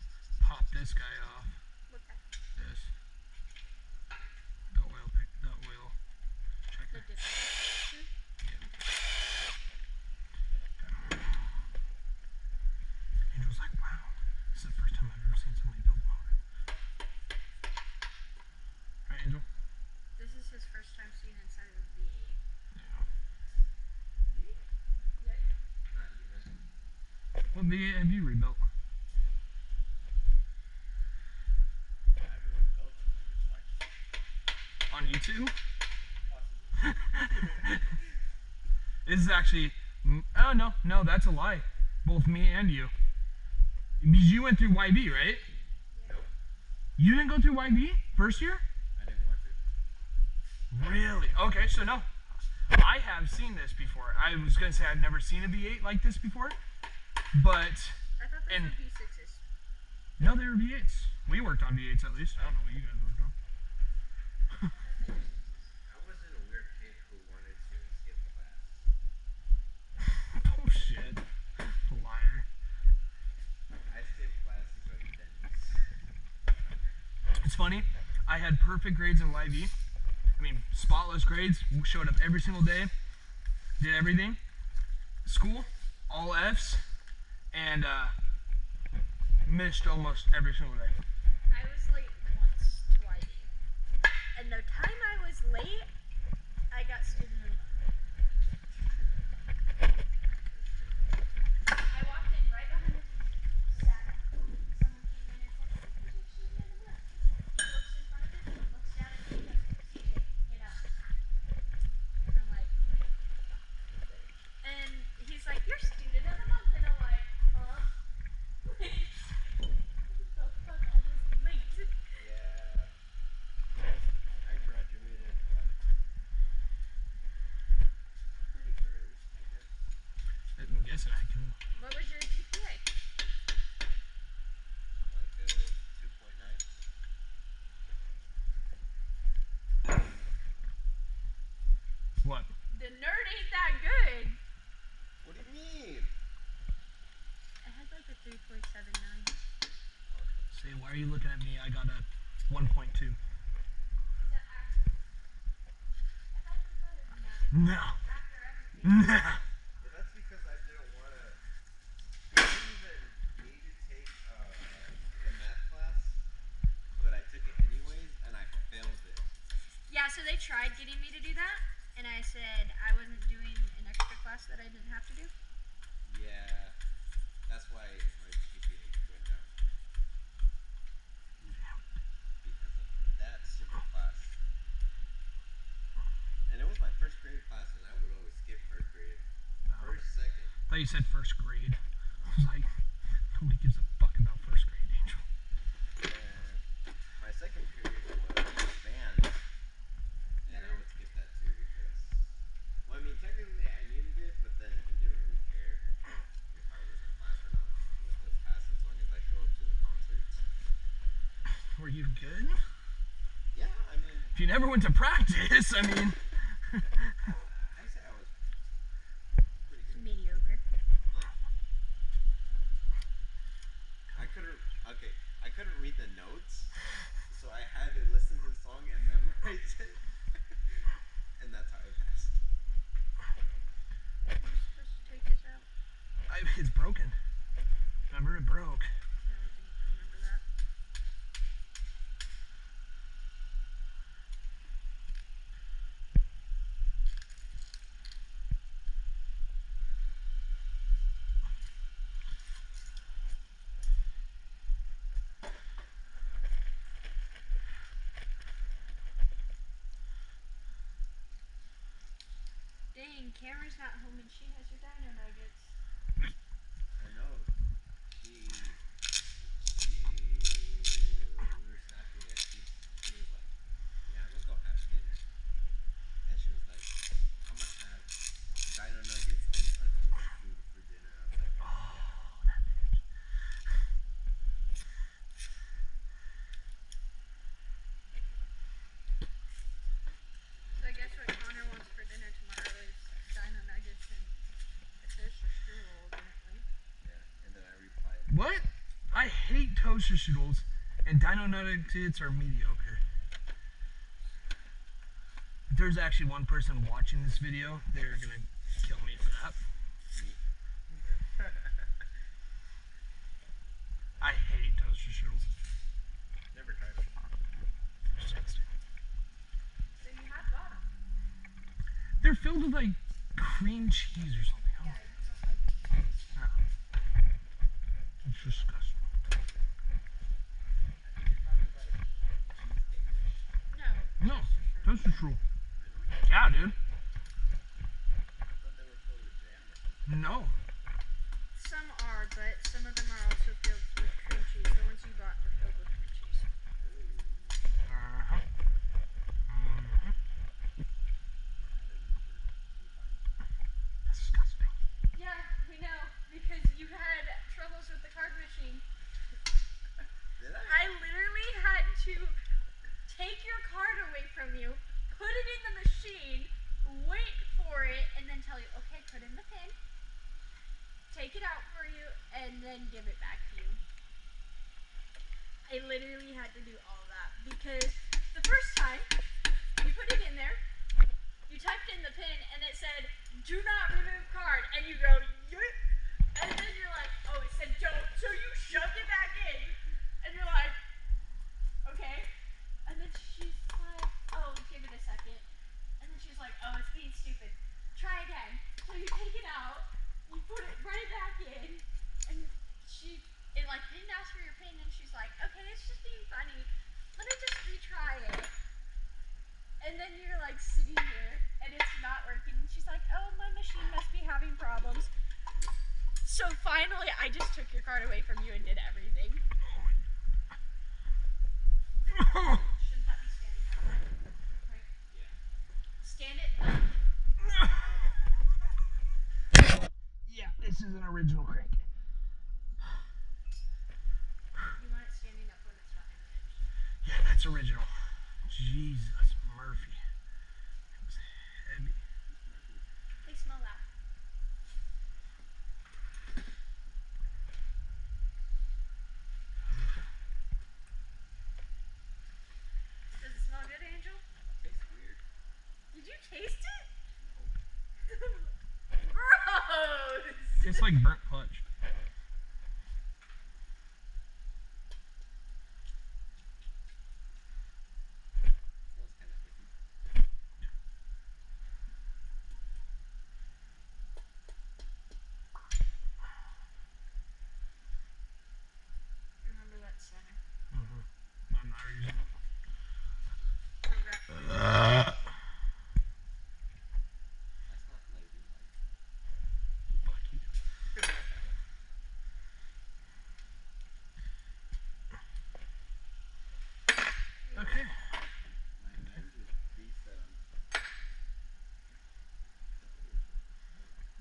pop this guy off. What that? This. The oil The checker. difference. Angel's like, wow, this is the first time I've ever seen somebody build water. Right, Angel? This is his first time seeing inside of a V8. Yeah. Yeah. Not even. What V8 have you rebuilt? I haven't really built them. I just watched them. On YouTube? Possibly. This is actually. Oh, no, that's a lie. Both me and you. Because you went through YB, right? Nope. You didn't go through YB first year? I didn't want to. Really? Okay, so no. I have seen this before. I was gonna say I've never seen a V8 like this before, but I thought those And- were V6s. no, they were V8s. We worked on V8s at least. I don't know what you guys worked on. I wasn't a weird kid who wanted to skip class. Bullshit. Liar. I skipped class to go to dentist. It's funny. I had perfect grades in YV. I mean, spotless grades. Showed up every single day. Did everything. School, all Fs, and missed almost every single day. I was late once to YB. And the time I was late, I got student of the month. I walked in right behind the teacher, sat down. Someone came in and said, "Who's your student of the month?" He looks in front of him, looks down at me, and goes, "CJ, get up." I'm like, and he's like, "You're student of the month," and I'm like, "Huh?" What the fuck? I was late. Yeah. I graduated pretty early, I guess. I'm guessing I can. What was your GPA? Like a 2.9. What? The nerd ain't that good. What do you mean? I had like a 3.79. Say, why are you looking at me? I got a 1.2. Is that after? I thought it was better than that. No. After everything. No. Well, that's because I didn't want to. I didn't even need to take the math class, but I took it anyways, and I failed it. Yeah, so they tried getting me to do that, and I said I wasn't doing an extra class that I didn't have to do. Yeah, that's why my GPA went down. Because of that stupid class. And it was my first grade class, and I would always skip first grade. First, second. I thought you said first grade. I was like, nobody gives a fuck about first grade, Angel. And my second period was band. And I would skip that too because, well, I mean, technically I needed it, but then he didn't really care if I was in class or not. He would just pass as long as I show up to the concerts. Were you good? Yeah, I mean, If you never went to practice, I mean, I say I was pretty good. Mediocre. I couldn't read the notes, so I had to listen to the song and memorize it. And that's how I passed. Am I supposed to take this out? it's broken. Remember, it broke. No, I didn't remember that. Dang, Cameron's not home and she has her dino nuggets. I know. We were snapping and she was like, yeah, I'm gonna go have dinner. And she was like, I'm gonna have dino nuggets and toasted food for dinner. I was like, yeah. So I guess what Connor wants for dinner tomorrow is dino nuggets and a toaster strudel, apparently. Yeah. And then I replied, What? I hate toaster strudels, and dino nuggets are mediocre. If there's actually one person watching this video, they're gonna kill me for that. I hate toaster strudels. never tried it. Disgusting. So you have got 'em. They're filled with like cream cheese or something. Yeah, you don't like them. No. It's disgusting. I think you're talking about a cheesecake dish. No. No, toaster strudel. Yeah, dude. I thought they were filled with jam or something. No. Some are, but some of them are also filled with cream cheese. The ones you bought were filled with cream cheese. Did I? I literally had to take your card away from you, put it in the machine, wait for it, and then tell you, okay, put in the pin, take it out for you, and then give it back to you. I literally had to do all that because the first time you put it in there, you typed in the pin and it said, do not remove card, and you go, "Yoink." And then you're like, oh, it said don't, so you shoved it back in, and you're like, okay. And then she's like, oh, give it a second. And then she's like, oh, it's being stupid. Try again. So you take it out, you put it right back in, and it like didn't ask for your pin, and she's like, okay, it's just being funny. Let me just retry it. And then you're like sitting here, and it's not working. And she's like, oh, my machine must be having problems. So finally, I just took your card away from you and did everything. Shouldn't that be standing up? Right? Yeah. Stand it. Yeah, this is an original crank. You want it standing up when it's not hinged. Yeah, that's original. Jesus, Murphy. It was heavy. Hey, smell that. Does it smell good, Angel? Tastes weird. Did you taste it? Gross! Tastes like burnt clutch. Smells kind of iffy. Remember that center. I'm not using it. That's not ladylike. Fuck you. Okay. My nose is preset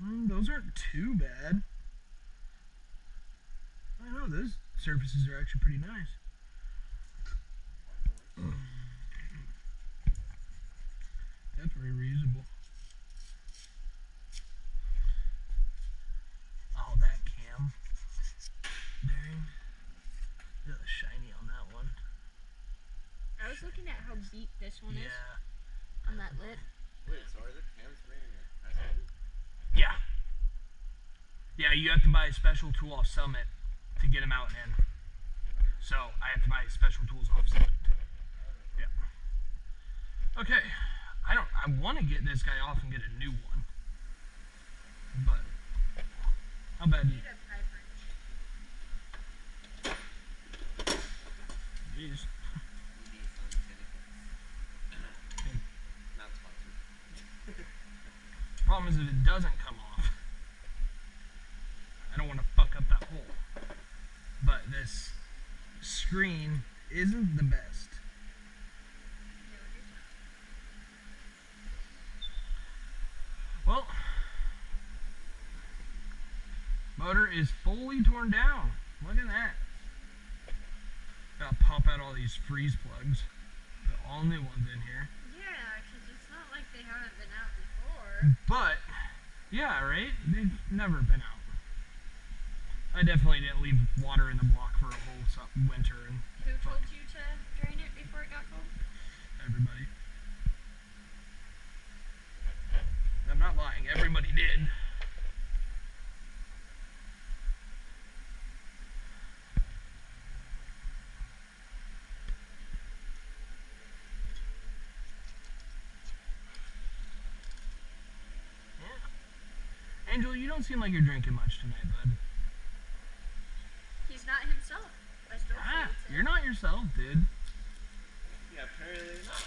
on. Those aren't too bad. I know those surfaces are actually pretty nice. Definitely reusable. Oh, that cam. Dang. Really shiny on that one. I was looking at how deep this one is Yeah. on that lid. Wait, so are the cams bringing it? I said, Yeah. Yeah, you have to buy a special tool off Summit to get them out and in. So I have to buy special tools off Summit. Yeah. Okay. I want to get this guy off and get a new one. But how bad do you? Need a pipe wrench. Jeez. ED Scientific. Not sponsored. Problem is if it doesn't come off, I don't want to fuck up that hole. But this screen isn't the best. Well, motor is fully torn down. Look at that. Gotta pop out all these freeze plugs. Put all new ones in here. Yeah, because it's not like they haven't been out before. But, yeah, right? They've never been out. I definitely didn't leave water in the block for a whole winter. And Who told you to drain it before it got cold? everybody. I'm not lying. Everybody did. Yeah. Angel, you don't seem like you're drinking much tonight, bud. He's not himself. I still Ah, feel it. you're not yourself, dude. Yeah, apparently not.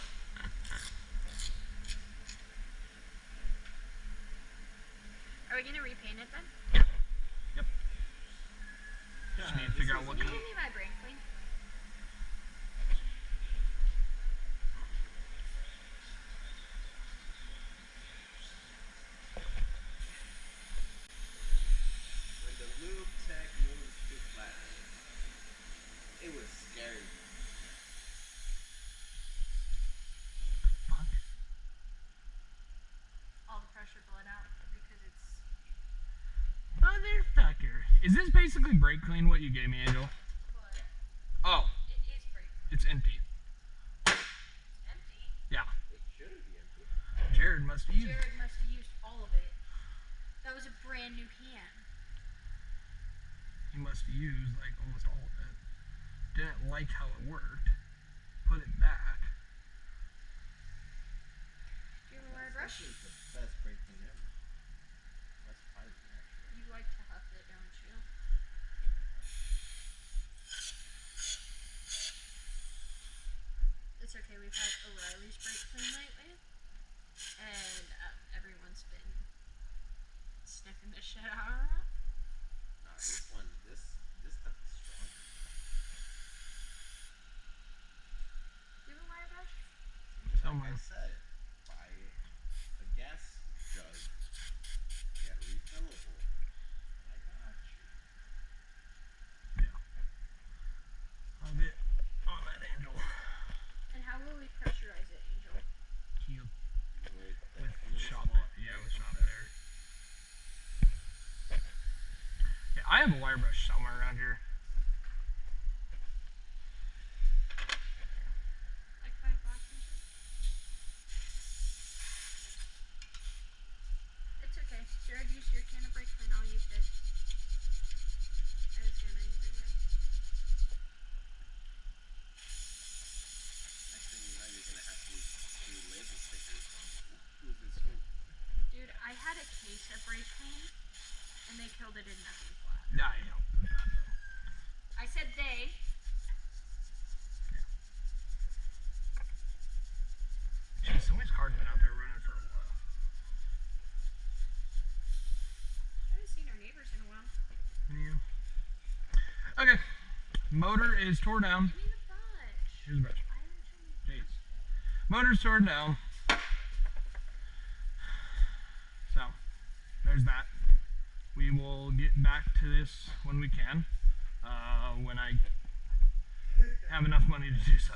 Are we gonna repaint it then? Yep. Just need to figure out what Can you kind. give me my brake clean? When the lube tech moves too flat, it was scary. Is this basically brake clean what you gave me, Angel? But Oh, it is brake it's empty. empty. Yeah. It shouldn't be empty. Jared must have used it. Jared must have used all of it. That was a brand new can. He must have used like almost all of it. Didn't like how it worked. Put it back. Do you have a wire brush? This is the best brake clean ever. That's surprising, actually. You like to huff it, don't you? It's okay, we've had O'Reilly's brake clean lately. And everyone's been sniffing the shit out of it. Nah, this one, this stuff is stronger. Do you have a wire brush? Somewhere. Like I said, buy a gas jug, get a refillable, and I got you. Yeah. I'll get on that, Angel. And how will we pressurize it, Angel? He'll With the with little shop small yeah, with things shop that- there. Yeah, I have a wire brush somewhere around here. Like 5 bucks and shit? It's okay. Jared used your can of brake clean, I'll use this. I was gonna either way. Next thing you know, you're gonna have to do label stickers on who's this who. Dude, I had a case of brake clean, and they killed it in nothing flat. Yeah, I know. I said they. Jeez, somebody's car's been out there running for a while. I haven't seen our neighbors in a while. Yeah. Okay. Motor is tore down. Give me the brush. Here's the brush. I haven't shown you. Jeez. Motor's torn down. So, there's that. We will get back to this when we can. When I have enough money to do so.